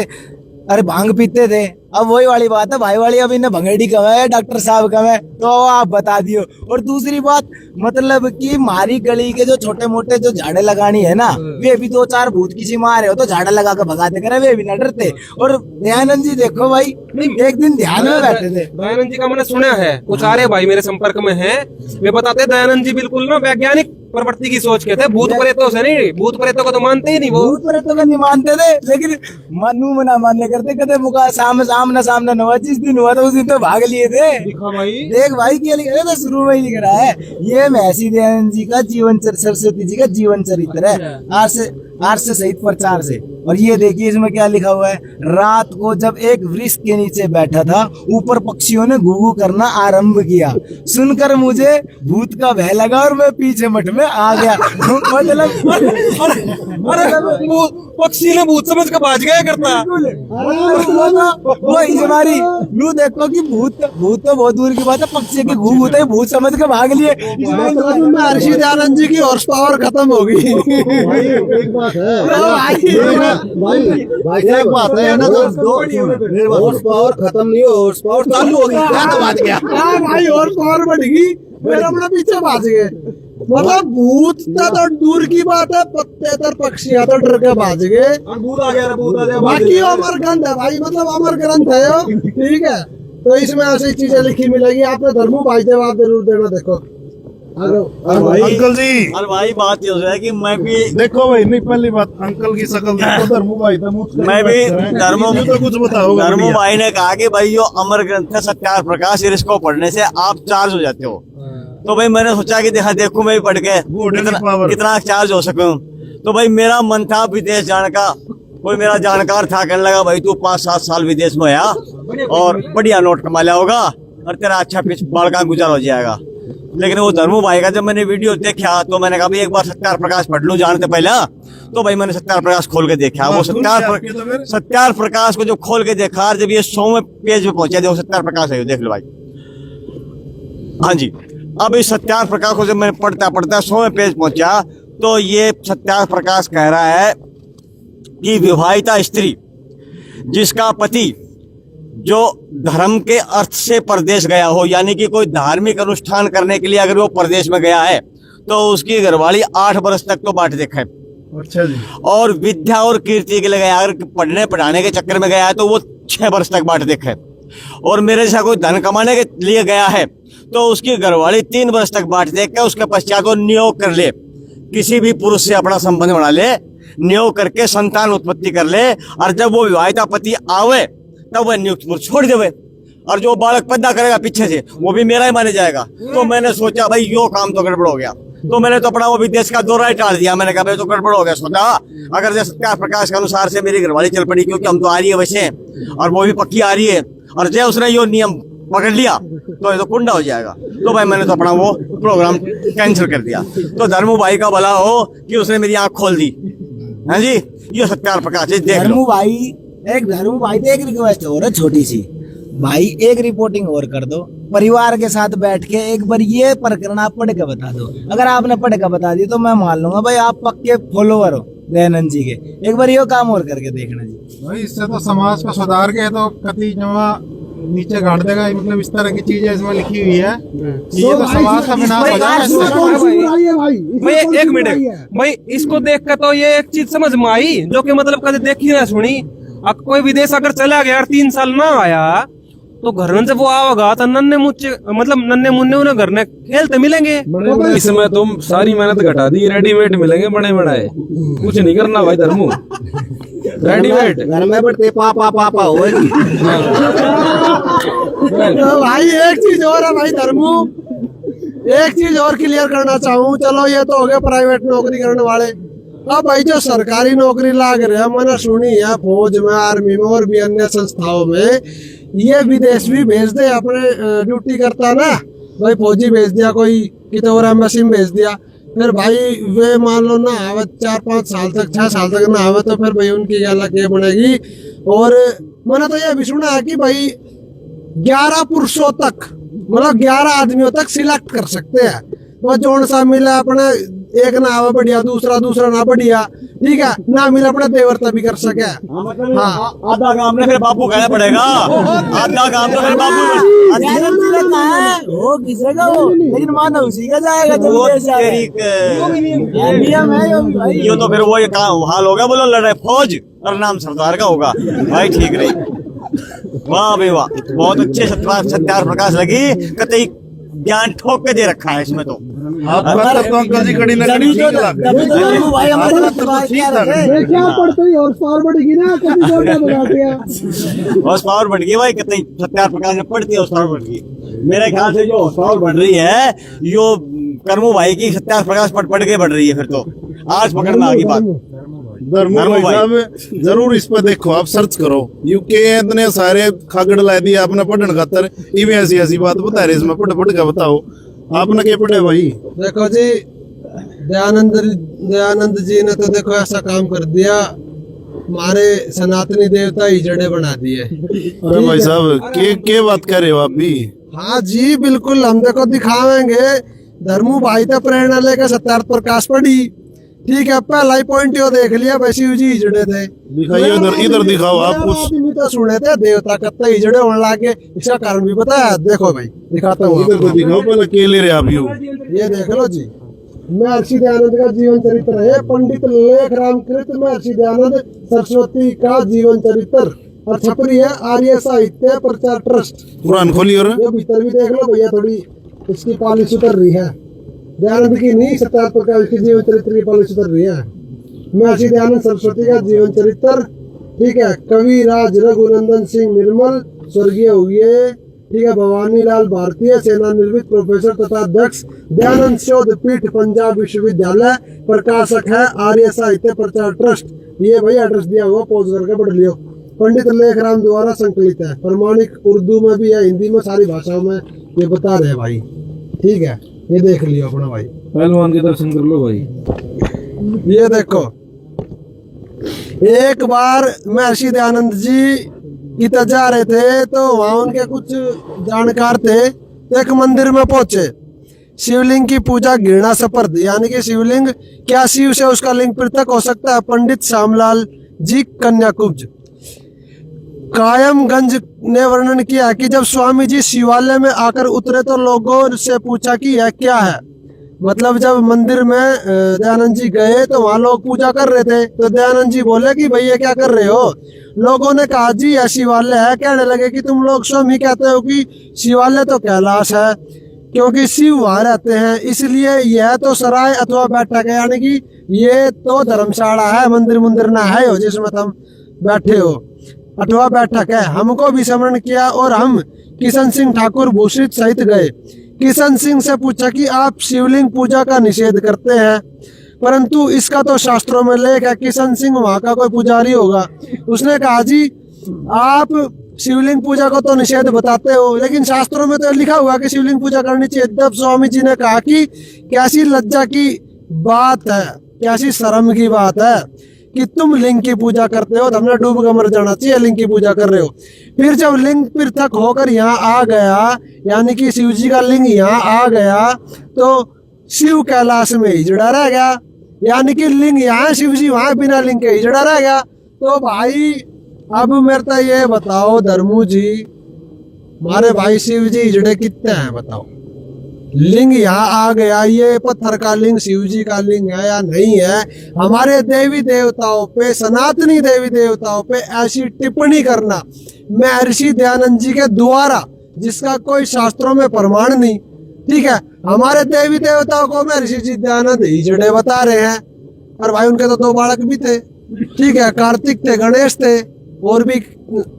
अरे भांग पीते थे। अब वही वाली बात है भाई वाली, अब इन्हें भंगेड़ी कब है डॉक्टर साहब कब है, तो आप बता दियो। और दूसरी बात मतलब कि हमारी गली के जो छोटे मोटे जो झाड़े लगानी है ना, वे भी 2-4 भूत किसी मारे हो तो झाड़ा लगा के भगाते करे, वे भी न डरते। और दयानंद जी देखो भाई, एक दिन ध्यान में बैठे थे। दयानंद जी का मैंने सुना है, कुछ आ रहे भाई मेरे संपर्क में हैं, वे बताते दयानंद जी बिल्कुल ना वैज्ञानिक प्रवृत्ति की सोच के थे, भूत प्रेतों से नहीं, भूत प्रेतों को तो मानते ही नहीं वो। भूत प्रेतों को नहीं मानते थे, लेकिन मनु मना मानने करते, कहते मुका सामने हुआ, जिस दिन हुआ था उस दिन तो भाग लिए थे। देख भाई क्या लिख रहा है, शुरू में ही लिख रहा है, ये महर्षि दयानंद जी का जीवन सरस्वती जी का जीवन चरित्र है, आज से सहित प्रचार से। और ये देखिए इसमें क्या लिखा हुआ है, रात को जब एक वृक्ष के नीचे बैठा था, ऊपर पक्षियों ने घू करना आरंभ किया, सुनकर मुझे भूत का भय लगा और मैं पीछे मठ में आ गया। मतलब पक्षी ने भूत समझ के भाग गया करता। वो हमारी लू देखो कि भूत तो बहुत दूर की बात है, पक्षी की घू होता है, भूत समझ के भाग लिए। महर्षि दयानंद जी की हॉर्स पावर खत्म हो गई। एक बात है भाई एक बात है ना, हॉर्स पावर खत्म नहीं हो, हॉर्स पावर चालू हो गई, क्या तो बात गया भाई हॉर्स पावर बढ़ गई, फिर अपना पीछे भाग गए। मतलब भूत तो दूर की बात है, पत्ते तर पक्षियां तो डर के भाग गए। बाकी अमर ग्रंथ है भाई, मतलब अमर ग्रंथ है वो, ठीक है। तो इसमें ऐसी चीजें लिखी मिलेगी, आपने धर्मू भाई जवाब जरूर देना। देखो अंकल जी, और भाई बात ये है कि मैं भी देखो भाई, नहीं पहली बात अंकल की शकल देखो, धर्मू भाई था, मैं भी तो कुछ बताओ। धर्मू भाई ने कहा कि भाई जो अमर ग्रंथ है सत्यार प्रकाश, इसको पढ़ने से आप चार्ज हो जाते हो। तो भाई मैंने सोचा कि देखो मैं भी पढ़ के कितना चार्ज हो सकूं। तो भाई मेरा मन था विदेश जाने का, कोई मेरा जानकार था, कहने लगा भाई तू 5-7 साल विदेश में आया और बढ़िया नोट कमा लिया होगा और तेरा अच्छा बाल का गुजार हो जाएगा। लेकिन वो धर्मू भाई का जब मैंने वीडियो देखा तो मैंने कहा भाई एक बार सत्यार प्रकाश पढ़ लूं जानते पहले। तो भाई मैंने सत्यार प्रकाश खोल के देखा, वो सत्यार प्रकाश को जब खोल के देखा, जब ये 100वें पेज पे पहुंचे, देखो सत्यार प्रकाश है, देख लो भाई। हाँ जी, अब इस सत्यार प्रकाश को जब मैंने पढ़ता 100वें पेज पहुंचा, तो ये सत्यार प्रकाश कह रहा है कि विवाहिता स्त्री जिसका पति जो धर्म के अर्थ से परदेश गया हो, यानी कि कोई धार्मिक अनुष्ठान करने के लिए अगर वो परदेश में गया है, तो उसकी घरवाली 8 वर्ष तक तो बाट देखा है। अच्छा जी। और विद्या और कीर्ति के लिए गया, अगर पढ़ने पढ़ाने के चक्कर में गया है तो वो 6 वर्ष तक बाट देखा है। और मेरे से कोई धन कमाने के लिए गया है तो उसकी घरवाली 3 वर्ष तक बाट देख के उसके पश्चात वो नियोग कर ले, किसी भी पुरुष से अपना संबंध बना ले, नियोग करके संतान उत्पत्ति कर ले, और जब वो विवाहिता पति आवे तब वह नियुक्त पुरुष छोड़ देवे, और जो बालक पैदा करेगा पीछे से वो भी मेरा ही माने जाएगा। तो मैंने सोचा भाई यो काम तो गड़बड़ हो गया, तो मैंने तो अपना वो विदेश का दौरा ही टाल दिया। मैंने कहा भाई तो गड़बड़ हो गया। सोचा अगर जैसे सत्यार प्रकाश के अनुसार से मेरी घरवाली चल पड़ी, क्योंकि हम तो आ रही है वैसे और वो भी पक्की आ रही है, और जय उसने यो नियम पकड़ लिया तो ये तो कुंडा हो जाएगा। तो भाई मैंने तो अपना वो प्रोग्राम कैंसिल कर दिया। तो धर्मू भाई का भला हो कि उसने मेरी आंख खोल दी। हाँ जी, ये सत्यार प्रकाश है, देख लो। धर्मू भाई तो एक रिक्वेस्ट हो रहा है छोटी सी, भाई एक रिपोर्टिंग और कर दो, परिवार के साथ बैठ के एक बार ये प्रकरण आप पढ़ के बता दो। अगर आपने पढ़ के बता दी तो मैं मान लूंगा भाई आप पक्के फॉलोवर हो दयानंद जी के। एक बार ये काम और करके देखना जी भाई, इससे तो समाज को सुधार के तो कति जमा नीचे गाड़ देगा। मतलब इस तरह की चीजें इसमें लिखी हुई है, ये तो समाज का विनाश हो जाएगा। भाई एक मिनट भाई, इसको देख कर तो ये एक चीज समझ में आई जो कि मतलब कभी देखी ना सुनी। अब कोई विदेश अगर चला गया और 3 साल ना आया तो घर में जब वो आओगा तो नन्हे मुन्ने उन्हें घर में खेलते मिलेंगे। इसमें तुम सारी मेहनत घटा दी, रेडीमेड मिलेंगे बड़े बड़े, कुछ नहीं करना भाई धर्मू, रेडीमेड घर में बढ़ते पापा होगी। तो भाई एक चीज और है भाई धर्मू, एक चीज और क्लियर करना चाहूँ। चलो ये तो हो गया प्राइवेट नौकरी करने वाले। अब भाई जो सरकारी नौकरी लाग रहे हैं, मैंने सुनी है फौज में, आर्मी में और भी अन्य संस्थाओं में, ये विदेश भी भेज दे अपने ड्यूटी करता ना भाई, फौजी भेज दिया, कोई कितने और एम्बेसी में भेज दिया, फिर भाई वे मान लो ना आवे 4-5 साल तक 6 साल तक ना आवे तो फिर भाई उनकी अलग ये बनेगी। और मैंने तो ये भी सुना है कि भाई 11 पुरुषों तक, मतलब 11 आदमियों तक सिलेक्ट कर सकते हैं। वो जोन सा मिला अपने एक ना आवा बढ़िया, दूसरा ना बढ़िया, ठीक है ना मिल अपना देवरता भी कर सके। हाँ आधा काम ने फिर बापू कहना पड़ेगा, आधा काम तो फिर बापू वो किसका वो, लेकिन माना उसी का जाएगा जो वो विदेश जाएगा। तेरी नियम है यो भी भाई। ये तो फिर वो ये काम हाल होगा, बोलो लड़ाई फौज और नाम सरदार का होगा भाई। ठीक रही, वाह भाई वाह, बहुत अच्छे सत्यार प्रकाश लगी, कतई ज्ञान ठोक के दे रखा है इसमें तो। आपका तो अंकल जी कड़ी ना कड़ी ठीक लगा। तो भाई हमारे साथ बात क्या रखे। क्या पड़ता है और पावर बढ़ेगी ना, कभी जोड़ा बगा दिया। हॉर्स पावर बढ़ गई भाई, कितनी सत्यार प्रकाश में पड़ती है हॉर्स पावर बढ़ गई। मेरे ख्याल से जो हॉर्स पावर बढ़ रही है यो करमू भाई की सत्यार प्रकाश पढ़ के बढ़ रही है। फिर तो आज पकड़ में आ गई बात। धर्मू भाई साहब जरूर इस पर देखो, आप सर्च करो, यूके इतने सारे खागड़ ला दिए आपने पढ़ने खातर, इवें ऐसी बात बता रहे, इसमें पढ़ के बताओ आपने क्या पढ़े भाई। देखो जी, दयानंद जी ने तो देखो ऐसा काम कर दिया, हमारे सनातनी देवता ही जड़े बना दिए। अरे भाई साहब के बात कर रहे हो आप भी। हाँ जी बिल्कुल, हम देखो दिखावेंगे। धर्मू भाई तो प्रेरणा लेकर सत्यार्थ प्रकाश पढ़ी, ठीक है, पहला ही पॉइंट यो देख लिया, वैसे जी हिजड़े थे। दिखाइए इधर दिखाओ आप कुछ। तो सुने थे देवता कत्ते हिजड़े होने लगे, इसका कारण भी बताया। देखो भाई दिखाता हूँ, इधर तो दिखाओ पहले, के ले रहे आप यू। ये देख लो जी, महर्षि दयानंद का जीवन चरित्र है। पंडित लेख रामकृत महर्षि दयानंद सरस्वती का जीवन चरित्र, और छपरी है आर्य साहित्य प्रचार ट्रस्ट। कुरान खोलिए और ये भीतर भी देख लो भैया, थोड़ी इसकी पॉलिश उतर रही है। दयानंद की नहीं, सत्यार्थ प्रकाश की जीवन चरित्र की पॉलिश उतर रही है। महर्षि दयानंद सरस्वती का जीवन चरित्र, ठीक है। कवि राज रघुनंदन सिंह निर्मल स्वर्गीय हुए, ठीक है। भवानी लाल भारतीय सेना निर्मित प्रोफेसर तथा अध्यक्ष दयानंद शोध पीठ पंजाब विश्वविद्यालय, प्रकाशक है आर्य साहित्य प्रचार ट्रस्ट। ये भाई एड्रेस दिया हुआ, पॉज करके पढ़ लियो। पंडित लेखराम द्वारा संकलित है, प्रमाणिक उर्दू में भी है, हिंदी में, सारी भाषाओं में ये बता रहे भाई, ठीक है। ये देख लियो अपना भाई, पहलवान के दर्शन कर लो भाई। ये देखो, एक बार महर्षि दयानंद जी इधर जा रहे थे तो वहां उनके कुछ जानकार थे, तो एक मंदिर में पहुंचे। शिवलिंग की पूजा घृणा सपर्द, यानी कि शिवलिंग क्या शिव से उसका लिंग पृथक हो सकता है। पंडित श्यामलाल जी कन्याकुब्ज कायमगंज ने वर्णन किया कि जब स्वामी जी शिवालय में आकर उतरे तो लोगों से पूछा कि यह क्या है। मतलब जब मंदिर में दयानंद जी गए तो वहां लोग पूजा कर रहे थे, तो दयानंद जी बोले कि भैया क्या कर रहे हो। लोगों ने कहा जी यह शिवालय है। कहने लगे कि तुम लोग स्वयं ही कहते हो कि शिवालय तो कैलाश है, क्योंकि शिव वहां रहते हैं, इसलिए यह तो सराय अथवा बैठक है, यानी कि ये तो धर्मशाला है, मंदिर ना है हो जिसमें तुम बैठे हो, अथवा बैठक है। हमको भी स्मरण किया और हम किशन सिंह ठाकुर भूषित सहित गए। किशन सिंह से पूछा कि आप शिवलिंग पूजा का निषेध करते हैं, परंतु इसका तो शास्त्रों में लेख है। किशन सिंह वहां का कोई पुजारी होगा। उसने कहा जी आप शिवलिंग पूजा को तो निषेध बताते हो, लेकिन शास्त्रों में तो लिखा हुआ कि शिवलिंग पूजा करनी चाहिए। तब स्वामी जी ने कहा कि कैसी लज्जा की बात है, कैसी शर्म की बात है कि तुम लिंग की पूजा करते हो, तो हमने डूब कर मर जाना चाहिए, लिंग की पूजा कर रहे हो। फिर जब लिंग पृथक होकर यहाँ आ गया, यानी कि शिव जी का लिंग यहाँ आ गया, तो शिव कैलाश में हिजड़ा रह गया, यानी कि लिंग यहाँ शिव जी वहां बिना लिंग के हिजड़ा रह गया। तो भाई अब मेरे तो ये बताओ धर्मू जी, हमारे भाई शिव जी हिजड़े कितने हैं बताओ। लिंग यहाँ आ गया, ये पत्थर का लिंग शिव जी का लिंग है या नहीं है। हमारे देवी देवताओं पे, सनातनी देवी देवताओं पे ऐसी टिप्पणी करना महर्षि दयानंद जी के द्वारा, जिसका कोई शास्त्रों में प्रमाण नहीं, ठीक है। हमारे देवी देवताओं को महर्षि जी दयानंद हिजड़े बता रहे हैं, और भाई उनके तो 2 बालक भी थे, ठीक है, कार्तिक थे, गणेश थे, और भी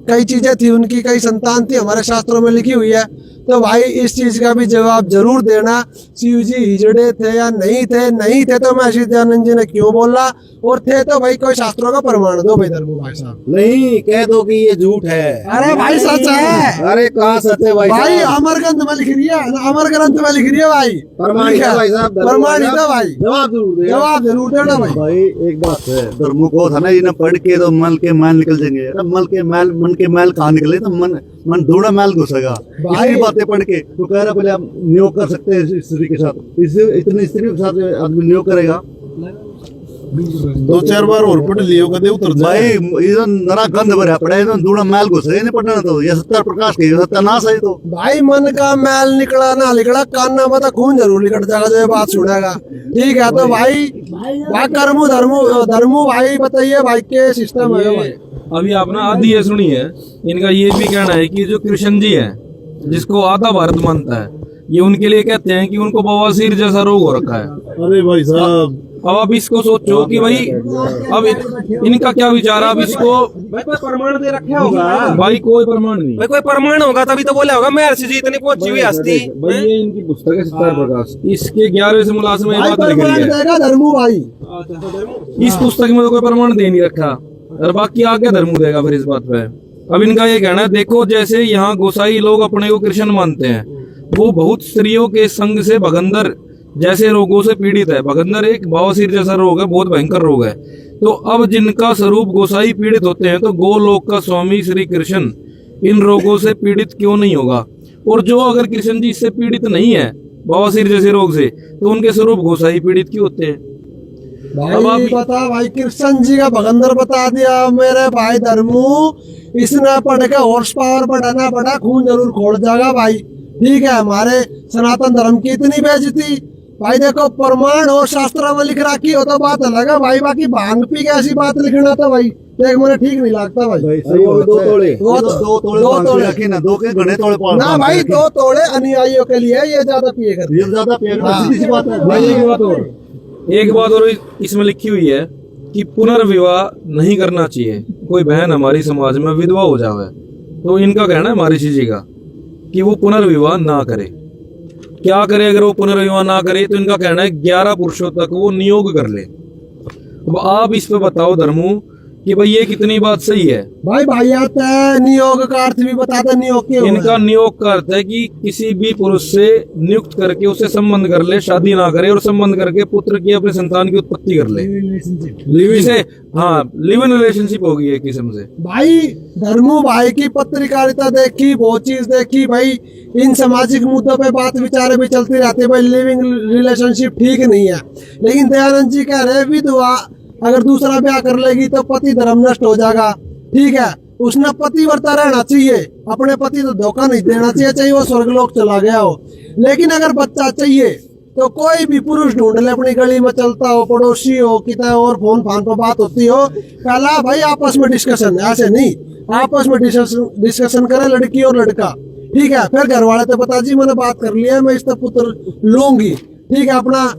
कई चीजें थी उनकी, कई संतान थी, हमारे शास्त्रों में लिखी हुई है। तो भाई इस चीज का भी जवाब जरूर देना, शिव जी हिजड़े थे या नहीं थे। नहीं थे तो महर्षि दयानंद जी ने क्यों बोला, और थे तो भाई कोई शास्त्रों का प्रमाण दो भाई धर्मू भाई साहब। नहीं कह दो कि ये झूठ है। अरे भाई सच है। अरे कहाँ सच है भाई भाई अमर ग्रंथ में लिख रही है, अमर ग्रंथ में लिख रही है भाई, प्रमाणित है भाई साहब, प्रमाणित है भाई, जवाब जरूर देना भाई। भाई एक बात है, धर्मू को था ना, ये ना पढ़ के तो मल के मान निकल जाएंगे, मल के मैल मन के मैल कहाँ निकले तो मन थोड़ा मैल घुसेगा। इसी बातें पढ़ के तो कह रहा पहले आप नियोग कर सकते हैं स्त्री के साथ, इससे इतनी स्त्री के साथ आदमी नियोग करेगा। 2-4 बार और पढ़ लियो कदे उतर जाए भाई इधर नरा गंध भरा पड़ा है, थोड़ा मैल घुसेगा नहीं पढ़ना तो ये सत्तर प्रकाश के सत्यानाश है। तो भाई मन का मैल निकला ना निकला, कान ना बता खून जरूर निकल जाएगा जो ये बात सुनेगा। ठीक है तो भाई कर्मु धर्मु भाई बताइए भाई के सिस्टम है भाई। अभी आपने आधी ये सुनी है, इनका ये भी कहना है कि जो कृष्ण जी है जिसको आधा भारत मानता है, ये उनके लिए कहते हैं कि उनको बवासीर जैसा रोग हो रखा है। अरे भाई साहब अब आप इसको सोचो कि भाई अब इनका क्या विचार है। अब इसको भाई कोई प्रमाण दे रखे होगा, भाई कोई प्रमाण नहीं भाई कोई प्रमाण होगा तभी तो बोला होगा महर्षि जी इतनी पहुंची हुई हस्ती। भाई ये इनकी पुस्तक है सत्यार प्रकाश, इसके 11वें मुलाज़ में ये बात लिखी है। देगा धर्मु भाई, इस पुस्तक में तो कोई प्रमाण दे नहीं रखा, और बाकी आगे धर्म देगा फिर इस बात पे। अब इनका ये कहना है, देखो जैसे यहाँ गोसाई लोग अपने को कृष्ण मानते हैं, वो बहुत स्त्रियों के संग से भगंदर जैसे रोगों से पीड़ित है। भगंदर एक बवासीर जैसा रोग है, बहुत भयंकर रोग है। तो अब जिनका स्वरूप गोसाई पीड़ित होते हैं, तो गोलोक का स्वामी श्री कृष्ण इन रोगों से पीड़ित क्यों नहीं होगा? और जो अगर कृष्ण जी इससे पीड़ित नहीं है बवासीर जैसे रोग से, तो उनके स्वरूप गोसाई पीड़ित क्यों होते हैं? भाई बता भाई, कृष्ण जी का भगंदर बता दिया मेरे भाई धर्मू। इसने पढ़ के हॉर्स पावर बढ़ाना पड़ा, खून जरूर खोल जाएगा भाई। ठीक है, हमारे सनातन धर्म की इतनी बेइज्जती भाई। देखो प्रमाण और शास्त्र में लिख रखी हो तो बात अलग है भाई, बाकी भांग पी के ऐसी बात लिखना तो भाई देख मुझे ठीक नहीं लगता भाई। दो तोड़े रखे ना, 2 के घने तोड़े पाल ना भाई, 2 तोड़े अनुयायियों के लिए, ये ज्यादा पिए करते ये ज्यादा सीधी सी बात है भाई। एक बात और इसमें लिखी हुई है कि पुनर्विवाह नहीं करना चाहिए। कोई बहन हमारी समाज में विधवा हो जावे, तो इनका कहना है महर्षि जी का कि वो पुनर्विवाह ना करे। क्या करे अगर वो पुनर्विवाह ना करे? तो इनका कहना है 11 पुरुषों तक वो नियोग कर ले। अब आप इस पे बताओ धर्मू कि भाई ये कितनी बात सही है? भाई भाई आता है नियोग का अर्थ भी बताते, नियोग के इनका नियोग का अर्थ है कि किसी भी पुरुष से नियुक्त करके उससे संबंध कर ले, शादी ना करे, और संबंध करके पुत्र की अपने संतान की उत्पत्ति कर ले। लिव इन रिलेशनशिप होगी एक किस्म से। भाई धर्मू भाई की पत्रकारिता देखी, बहुत चीज देखी भाई। इन सामाजिक मुद्दों पे बात विचार भी चलती रहती है भाई। लिविंग रिलेशनशिप ठीक नहीं है, लेकिन दयानंद जी कह रहे विधवा अगर दूसरा ब्याह कर लेगी तो पति धर्म नष्ट हो जाएगा। ठीक है, उसने पतिव्रता रहना चाहिए, अपने पति तो धोखा नहीं देना चाहिए, चाहे वो स्वर्गलोक चला गया हो। लेकिन अगर बच्चा चाहिए तो कोई भी पुरुष ढूंढ ले, अपनी गली में चलता हो, पड़ोसी हो, कितना और फोन पर बात होती हो, पहला भाई आपस में डिस्कशन, ऐसे नहीं, आपस में डिस्कशन करे लड़की और लड़का। ठीक है, फिर घर वाले तो बता जी मैंने बात कर लिया, मैं इसका पुत्र लूंगी। ठीक है, अपना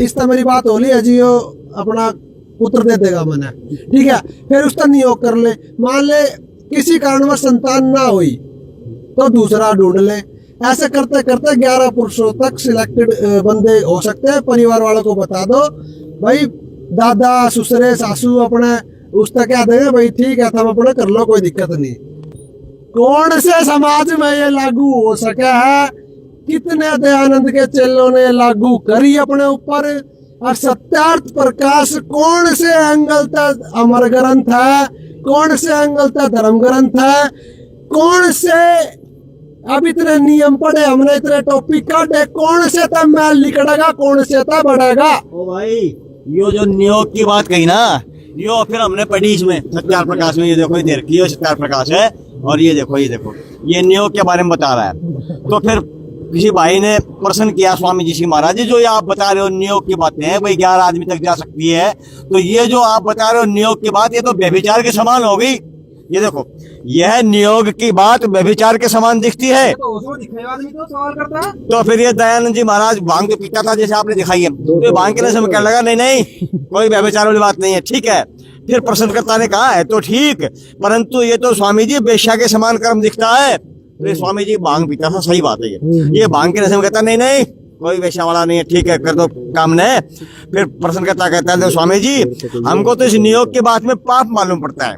इसका मेरी बात हो ली है जी, अपना पुत्र दे देगा मैंने। ठीक है, फिर उसका नियोग कर ले। मान ले किसी कारण में संतान ना हुई तो दूसरा ढूंढ ले। ऐसे करते करते 11 पुरुषों तक सिलेक्टेड बंदे हो सकते हैं। परिवार वालों को बता दो भाई, दादा ससुरे सासू अपने उस तक क्या देंगे भाई, ठीक है तुम अपने कर लो, कोई दिक्कत नहीं। कौन से समाज में ये लागू हो सके है? कितने दयानंद के चेलों ने लागू करी अपने ऊपर। और सत्यार्थ प्रकाश कौन से एंगल तक अमर ग्रंथ है, कौन से एंगल तक धर्म ग्रंथ है, कौन से अब इतने नियम पढ़े हमने, इतने टॉपिक काटे, कौन से तब मैल निकलेगा, कौन से तब बढ़ेगा? ओ भाई, यो जो नियोग की बात कही ना, यो फिर हमने पढ़ी इसमें सत्यार प्रकाश में। ये देखो, ये दे रखी है सत्यार प्रकाश है, और ये देखो ये नियोग के बारे में बता रहा है। तो फिर किसी भाई ने प्रश्न किया स्वामी जी से, महाराज जी जो ये आप बता रहे हो नियोग की बातें हैं भाई 11 आदमी तक जा सकती है, तो ये जो आप बता रहे हो नियोग की बात, ये तो व्यभिचार के समान हो गई। ये देखो, यह नियोग की बात व्यभिचार के समान दिखती है। तो फिर ये दयानंद जी महाराज भांग के पीता था जैसे आपने दिखाई है, तो भांग के नशे में कहने लगा नहीं नहीं कोई व्यभिचार वाली बात नहीं है। ठीक है, फिर प्रश्नकर्ता ने कहा है तो ठीक, परंतु ये तो स्वामी जी वेश्या के समान कर्म दिखता है। तो ये स्वामी जी भांग पीता था, सही बात है। ये भांग के नशे में कहता नहीं नहीं कोई वेश्या वाला नहीं है, ठीक है कर दो काम ने। फिर प्रश्नकर्ता कहता है स्वामी जी हमको तो इस नियोग की बात में पाप मालूम पड़ता है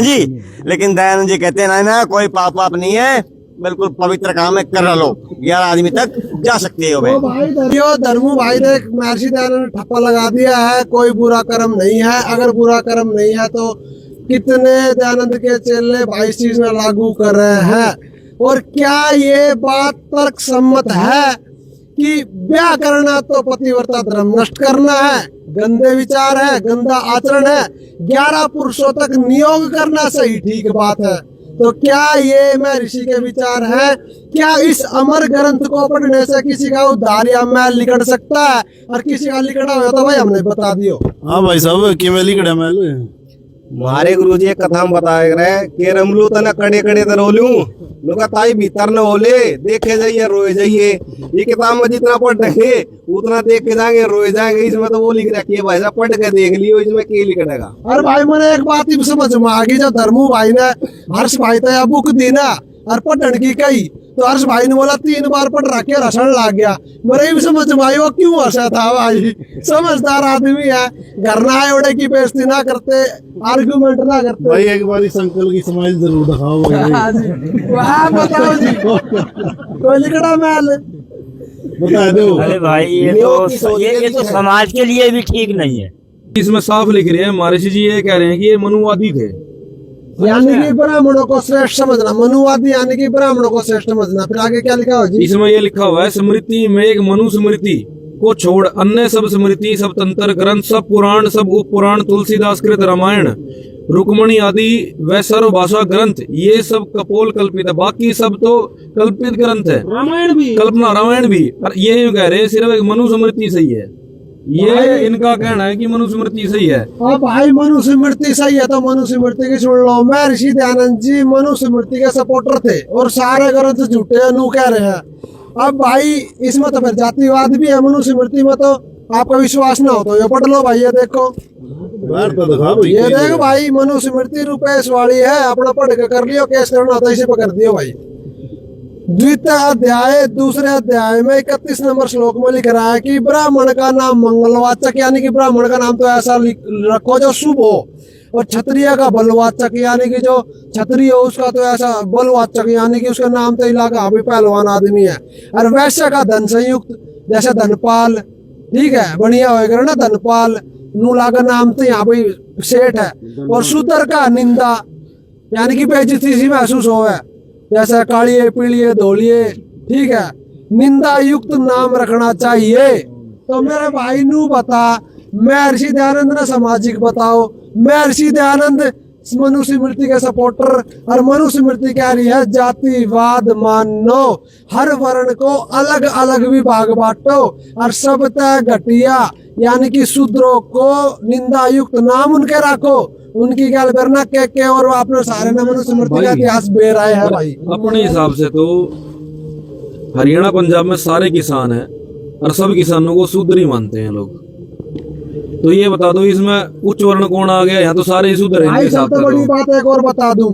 जी, लेकिन दयानंद जी कहते हैं ना ना कोई पाप वाप नहीं है, बिल्कुल पवित्र काम है, कर लो 11 आदमी तक जा सकते हो। धर्मू भाई ने महर्षि दयानंद ने ठप्पा लगा दिया है, कोई बुरा कर्म नहीं है। अगर बुरा कर्म नहीं है तो कितने दयानंद के चेले भाई इस चीज में लागू कर रहे हैं? और क्या ये बात तर्क सम्मत है कि ब्याह करना तो पतिव्रता धर्म नष्ट करना है, गंदे विचार है, गंदा आचरण है, 11 पुरुषों तक नियोग करना सही ठीक बात है? तो क्या ये मैं ऋषि के विचार है? क्या इस अमर ग्रंथ को पढ़ने से किसी का उद्धार या मैल निकल सकता है? और किसी का निकला हुआ तो भाई हमने बता दियो। हाँ भाई साहब किमें लिखड़ा मैल मारे गुरु जी एक कथा हम बताए रहे के रमलू तना कड़े कड़े तो रोलू लोका ताई भीतर न होले देखे जाइए रोए जाइए। ये किताब में जितना पढ़ रखे उतना देख के जाएंगे रोए जाएंगे। इसमें तो वो लिख रखी है भाई साहब, पढ़ के देख लियो इसमें क्या लिखेगा। अरे भाई मैंने एक बात ही समझ में आ गई, जब धर्मू भाई ने हर्ष भाई तो बुक दी ना और पढ़ने की कही तो हर्ष भाई ने बोला 3 बार पढ़ रखे और हंसने लग गया। मेरे भी समझ में आई वो क्यों हंसा था भाई, समझदार आदमी है, घर ना आए ओडे की बेइज्जती ना करते, आर्गुमेंट ना करते। भाई एक बार इस अंकल की स्माइल जरूर दिखाओ भाई। वाह बताओ जी कोई लिखड़ा मैल बता दो। अरे भाई ये तो समाज के लिए भी ठीक नहीं है। इसमें साफ लिख रहे हैं महर्षि जी ये कह रहे हैं कि ये मनुवादी थे, यानी कि ब्राह्मणों को श्रेष्ठ समझना, मनुवादी यानी कि ब्राह्मणों को श्रेष्ठ समझना। फिर आगे क्या लिखा हो जी? इसमें ये लिखा हुआ है स्मृति में एक मनु स्मृति को छोड़ अन्य सब स्मृति सब तंत्र ग्रंथ सब पुराण सब उप पुराण तुलसीदास कृत रामायण रुक्मणी आदि व सर्व भाषा ग्रंथ ये सब कपोल कल्पित है। बाकी सब तो कल्पित ग्रंथ है, रामायण भी कल्पना, रामायण भी। और ये कह रहे हैं सिर्फ एक मनु स्मृति सही है। ये इनका कहना है कि मनुस्मृति सही है। अब भाई मनुस्मृति सही है तो मनुस्मृति की सुन लो। मैं ऋषि दयानंद जी मनुस्मृति के सपोर्टर थे और सारे ग्रंथ झूठे अनु कह रहे हैं। अब भाई इसमें तो फिर जातिवाद भी है, मनुस्मृति में तो आपका विश्वास ना हो तो ये पढ़ लो भाई। ये देखो ये देखो भाई मनुस्मृति रुपेश वाली है, अपना पढ़ के कर लियो, केस करना होता है इसे पकड़ दियो भाई। द्वितीय अध्याय दूसरे अध्याय में 31 नंबर श्लोक में लिख रहा है कि ब्राह्मण का नाम मंगलवाचक, यानी कि ब्राह्मण का नाम तो ऐसा रखो जो शुभ हो, और क्षत्रिय का बलवाचक यानी कि जो क्षत्रिय हो उसका तो ऐसा बलवाचक यानी कि उसका नाम तो इलाका अभी पहलवान आदमी है। और वैश्य का धन संयुक्त जैसे धनपाल, ठीक है बढ़िया होएगा ना धनपाल, नूला का नाम तो यहाँ पे सेठ है। और शूद्र का निंदा यानी कि बेइज्जती सी महसूस हो है, जैसे कालिए पीलिए धोलिए, ठीक है निंदा युक्त नाम रखना चाहिए। तो मेरे भाई नू बता, महर्षि दयानंद ने सामाजिक बताओ, महर्षि दयानंद मनुस्मृति के सपोर्टर और मनुस्मृति कह रही है जातिवाद मानो, हर वर्ण को अलग अलग विभाग बांटो और सब तय घटिया यानी कि शूद्रों को निंदा युक्त नाम उनके रखो, उनकी गल करना के और आपने सारे ने मनुस्मृति का इतिहास बे रहे हैं भाई। अपने हिसाब से तो हरियाणा पंजाब में सारे किसान हैं और सब किसानों को शूद्र ही मानते हैं लोग। तो ये बता दो इसमें उच्च वर्ण कौन आ गया? यहाँ तो सारे ही शूद्र हैं। सबसे बड़ी बात एक और बता दूं,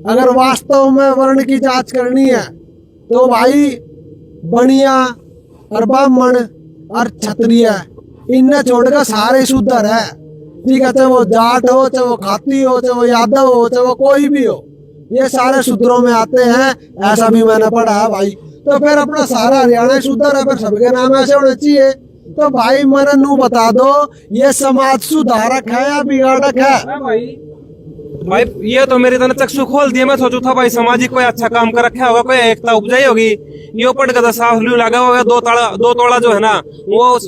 अगर वास्तव में वर्ण की जांच करनी है तो भाई बनिया और ब्राह्मण और क्षत्रिय इन्हें छोड़कर सारे शूद्र है, ठीक है। चाहे वो जाट हो, चाहे वो खाती हो, चाहे वो यादव हो, चाहे वो कोई भी हो, ये सारे शूद्रों में आते हैं, ऐसा भी मैंने पढ़ा है भाई। तो फिर अपना सारा हरियाणा शूद्र है, फिर सबके नाम ऐसे होने चाहिए। तो भाई मैंने नू बता दो ये समाज सुधारक है या बिगाड़क है? भाई ये तो मेरी तरह चक्षु खोल दिया। मैं सोचू था भाई सामाजिक कोई अच्छा काम कर रखा होगा, कोई एकता उपजाई होगी। ये पढ़ कर साफ लू लगा होगा। 2 तोड़ा जो है ना वो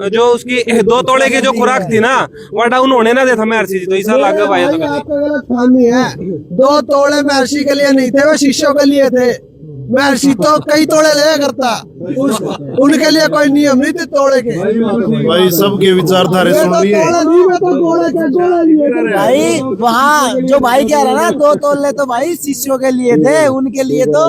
जो उसकी 2 तोड़े की जो खुराक थी ना वो उन्होंने ना देखा महर्षि जी, तो ऐसा लगा भाई। आपका गलत फहमी है, 2 तोड़े महर्षि के लिए नहीं थे, वो शिष्यों के लिए थे। महर्षि तो कई तोड़े ले करता, उनके लिए कोई नियम नहीं थे तोड़े के। भाई सबके विचारधारे सुन लिए भाई वहाँ जो भाई कह रहा ना 2 तोले तो भाई शिष्यों के लिए थे, उनके लिए तो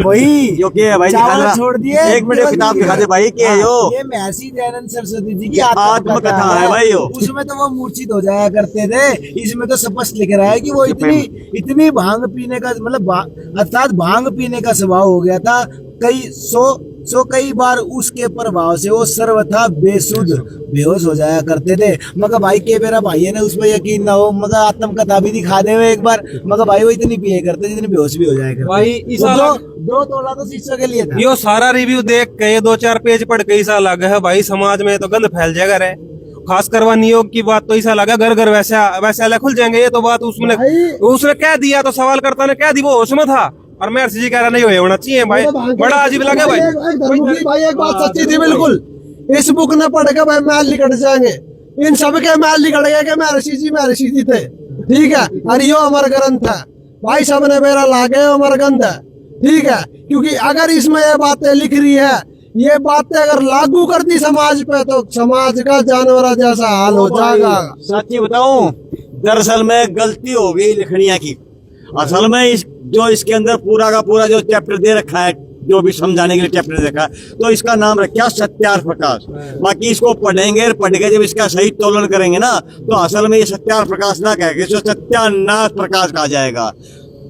वही यो क्या है भाई? चावल छोड़ दिए। एक मिनट किताब दिखा दे भाई। क्या है यो? ये महर्षि दयानंद सरस्वती जी की आत्मकथा है भाई यो। उसमें तो वो मूर्छित हो जाया करते थे, इसमें तो स्पष्ट लिख रहा है कि वो इतनी भांग पीने का मतलब अर्थात भांग पीने का स्वभाव हो गया था। कई बार उसके प्रभाव से वो सर्वथा बेसुध बेहोश हो जाया करते थे। मगर भाई के मेरा भाई ने उस पर यकीन ना हो, मगर आत्मकथा भी दिखा दे एक बार। मगर भाई वो इतनी पिए करते जितनी बेहोश भी हो जाया करते भाई। दो तोला तो शिष्यों के लिए था। यो सारा रिव्यू देख के 2-4 पेज पढ़ के ऐसा लगा है भाई समाज में तो गंद फैल जाएगा रे। खास करवा नियोग की बात तो ऐसा लगा घर घर वैसे खुल जाएंगे, ये तो बात उसने कह दिया तो सवाल करता ने कह दी, वो उसमें था और मैं जी कह रहा नहीं होना चाहिए भाई, बड़ा अजीब लगे भाई। भाई एक बात सच्ची थी बिल्कुल, इस बुक ने पढ़ के भाई महल निकट जाएंगे, इन सब के महल निकट गए कि महर्षि जी थे, ठीक है। और यो अमर ग्रंथ है भाई, सबने मेरा लागे अमर ग्रंथ है, ठीक है। क्योंकि अगर इसमें ये बातें लिख रही है, ये बातें अगर लागू कर दी समाज पे तो समाज का जानवर जैसा हाल हो जाएगा। सच्ची बताऊं, दरअसल में गलती हो गई लिखनिया की। असल में जो इसके अंदर पूरा का पूरा जो चैप्टर दे रखा है, जो भी समझाने के लिए चैप्टर देखा है, तो इसका नाम रखा सत्यार्थ प्रकाश। बाकी इसको पढ़ेंगे, पढ़ के जब इसका सही तोलन करेंगे ना, तो असल में ये सत्यार्थ प्रकाश ना कह के इसको सत्यानाश प्रकाश कहा जाएगा।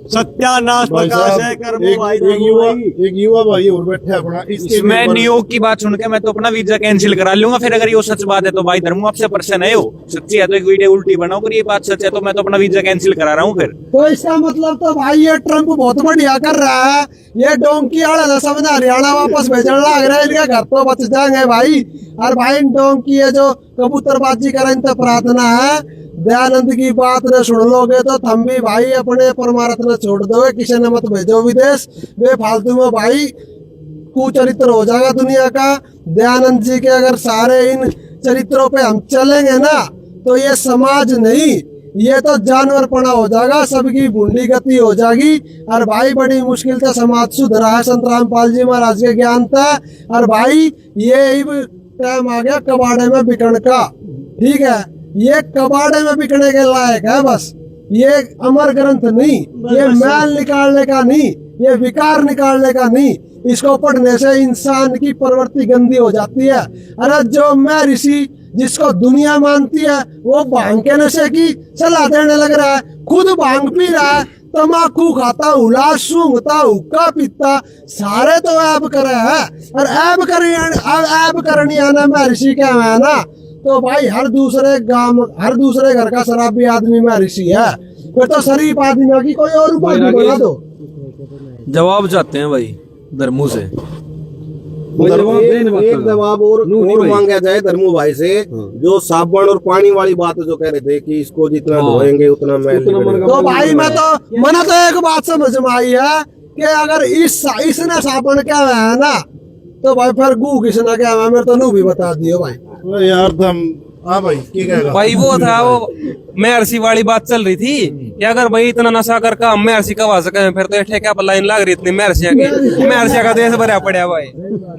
सत्यानाश प्रकाश है एक युवा भाई और बैठा अपना, इसमें नियोग की बात सुन के मैं तो अपना वीजा कैंसिल करा लूंगा। फिर अगर ये सच बात है तो भाई धर्मू आपसे प्रश्न है, वो सच्ची है तो एक वीडियो उल्टी बनाओ, अगर ये बात सच है तो मैं तो अपना वीजा कैंसिल करा रहा हूँ फिर। तो इसका मतलब तो भाई ये ट्रम्प बहुत बढ़िया कर रहा है, ये डोंकी वाला समझ हरियाणा वापस भेजने लग रहा है, इनके घर तो बच जाएंगे भाई। और भाई डोंकी है जो कबूतरबाजी करें तो प्रार्थना है, दयानंद की बात न सुन लोगे तो थम भी भाई अपने परमार्थ न छोड़ दोगे, किसी ने मत भेजो विदेश बेफालतू में भाई, कुचरित्र हो जाएगा दुनिया का। दयानंद जी के अगर सारे इन चरित्रों पे हम चलेंगे ना, तो ये समाज नहीं, ये तो जानवरपना हो जाएगा, सबकी भूंडी गति हो जाएगी। और भाई बड़ी मुश्किल से समाज सुधरा है संत रामपाल जी महाराज के ज्ञान था। और भाई ये टाइम आ गया कबाड़े में बिकने का, ठीक है, ये कबाड़े में बिकने के लायक है बस। ये अमर ग्रंथ नहीं, ये मैल निकालने का नहीं, ये विकार निकालने का नहीं। इसको पढ़ने से इंसान की प्रवृत्ति गंदी हो जाती है। अरे जो मैं ऋषि जिसको दुनिया मानती है, वो भांग के नशे की सलाह देने लग रहा है, खुद भांग पी रहा है, तम्बाकू खाता, उलास सूंघता, हुक्का पीता, सारे तो ऐब करे है। और ऐब करनी आना मैं ऋषि क्या है ना, तो भाई हर दूसरे घर का शराबी आदमी में ऋषि है, फिर तो शरीफ आदमी की कोई और उपाधि बना दो। जवाब चाहते हैं भाई धर्मू से, एक जवाब और मांगा जाए धर्मू भाई से, जो साबुन और पानी वाली बात जो कह रहे थे कि इसको जितना धोएंगे उतना मैल। तो भाई मैंने तो एक बात समझ में आई है कि अगर इसने साबुन क्या है ना, तो भाई फिर गू किसने क्या है, मेरे तो नू भी बता दियो भाई। यार तुम हाँ भाई की कहेगा भाई, वो था वो महर्षि वाली बात चल रही थी कि अगर भाई इतना नशा कर का हम महर्षि कवा सके, फिर तो ठेका पर लाइन लग रही इतनी महर्षिया की, महर्षिया का देश भरा पड़ा भाई।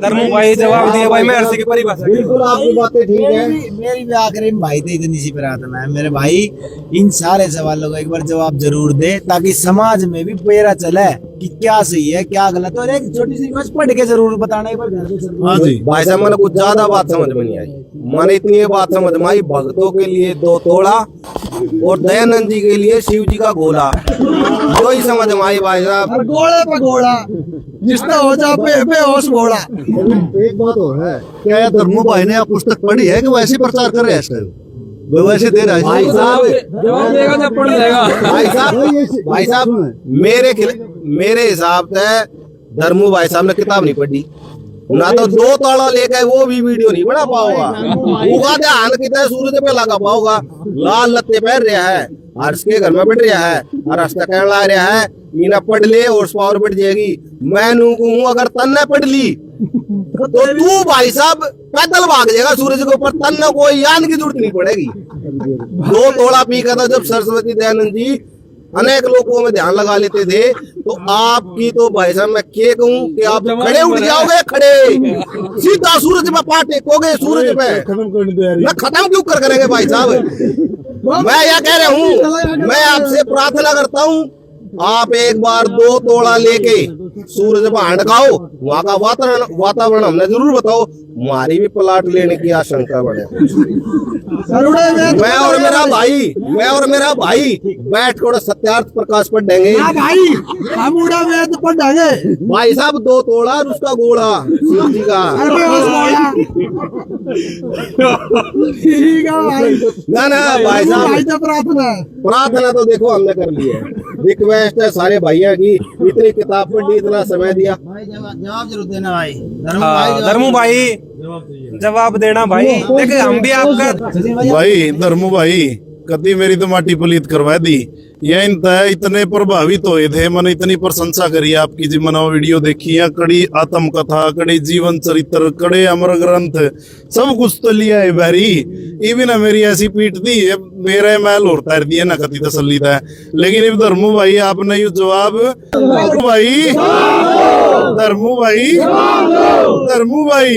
धर्मू भाई जवाब दिए भाई महर्षि की परिभाषा। बिल्कुल आपकी बातें ठीक है। मेरी भी आखिरी में भाई तो इतनी सी प्रार्थना है मेरे भाई, इन सारे सवालों का एक बार जवाब जरूर दे, ताकि समाज में भी पेरा चले कि क्या सही है क्या गलत। और एक छोटी सी बात पढ़ के जरूर बताना एक बार घर पे। हाँ जी भाई साहब मैंने कुछ ज्यादा बात समझ में नहीं आई, मैंने इतनी ये बात समझ में आई, भक्तों के लिए 2 तोड़ा और दयानंद जी के लिए शिव जी का गोला, जो ही समझ में आई भाई साहब। घोड़े पे घोड़ा जिसका हो जा बेहोश घोड़ा। एक बात और है, क्या धर्मू भाई ने आप पुस्तक पढ़ी है कि वैसे प्रचार कर रहे हैं इस टाइम, वो वैसे दे रहा है भाई साहब, जवाब देगा जब पढ़ जाएगा। भाई साहब मेरे हिसाब से धर्मू भाई साहब ने किताब नहीं पढ़ी ना, तो 2 ताला लेकर वो भी वीडियो नहीं बना पाओगा, उगा ध्यान कितना सूरज पे लगा पाओगा। लाल लत्ते पहन रहा है, हर्ष के घर में बैठ रहा है, और रास्ता कहने लग रहा है मीना पढ़ ले और पावर बढ़ जाएगी। मैं हूँ अगर तन ने पढ़ ली तो तू भाई साहब पैदल भाग जाएगा सूरज के ऊपर, तन ने कोई यान की जरूरत नहीं पड़ेगी। 2 तोड़ा पी का था जब सरस्वती दयानंद जी अनेक लोगों में ध्यान लगा लेते थे, तो आपकी तो भाई साहब मैं क्या कहूँ कि आप खड़े उठ जाओगे, खड़े सीधा सूरज पे पाट टेकोगे, सूरज पे मैं खत्म क्यों करेंगे भाई साहब। मैं यह कह रहा हूँ, मैं आपसे प्रार्थना करता हूँ, आप एक बार 2 तोड़ा लेके सूरज पे हाथ खाओ, वहाँ का वातावरण हमने जरूर बताओ, हमारी भी प्लाट लेने की आशंका बढ़े। मैं और मेरा भाई बैठ कर सत्यार्थ प्रकाश पर देंगे भाई, हम उड़ा वेद पढ़ देंगे भाई साहब। 2 तोड़ा और उसका गोला शिव जी का। ठीक है भाई, ना भाई साहब, प्रार्थना तो देखो हमने कर ली है, रिक्वेस्ट है सारे भाइयों की, इतनी किताब पढ़ी, इतना समय दिया, जवाब जरूर देना भाई। धर्मू भाई जवाब देना भाई। देखिए हम भी आपका भाई धर्मू भाई कदी मेरी तो माटी पलीत करवा दी। ये इतने प्रभावित हुए थे, मैंने इतनी प्रशंसा करी आपकी जी, मैंने वीडियो देखी है, कड़ी आत्मकथा, कड़ी जीवन चरित्र, कड़े अमर ग्रंथ, सब कुछ तो लिया है बैरी। ये भी ना मेरी ऐसी पीट दी मेरे मैल और तैर दिया ना कति तसल्ली था। लेकिन इब धर्मू भाई आपने ये जवाब भाई धर्मू भाई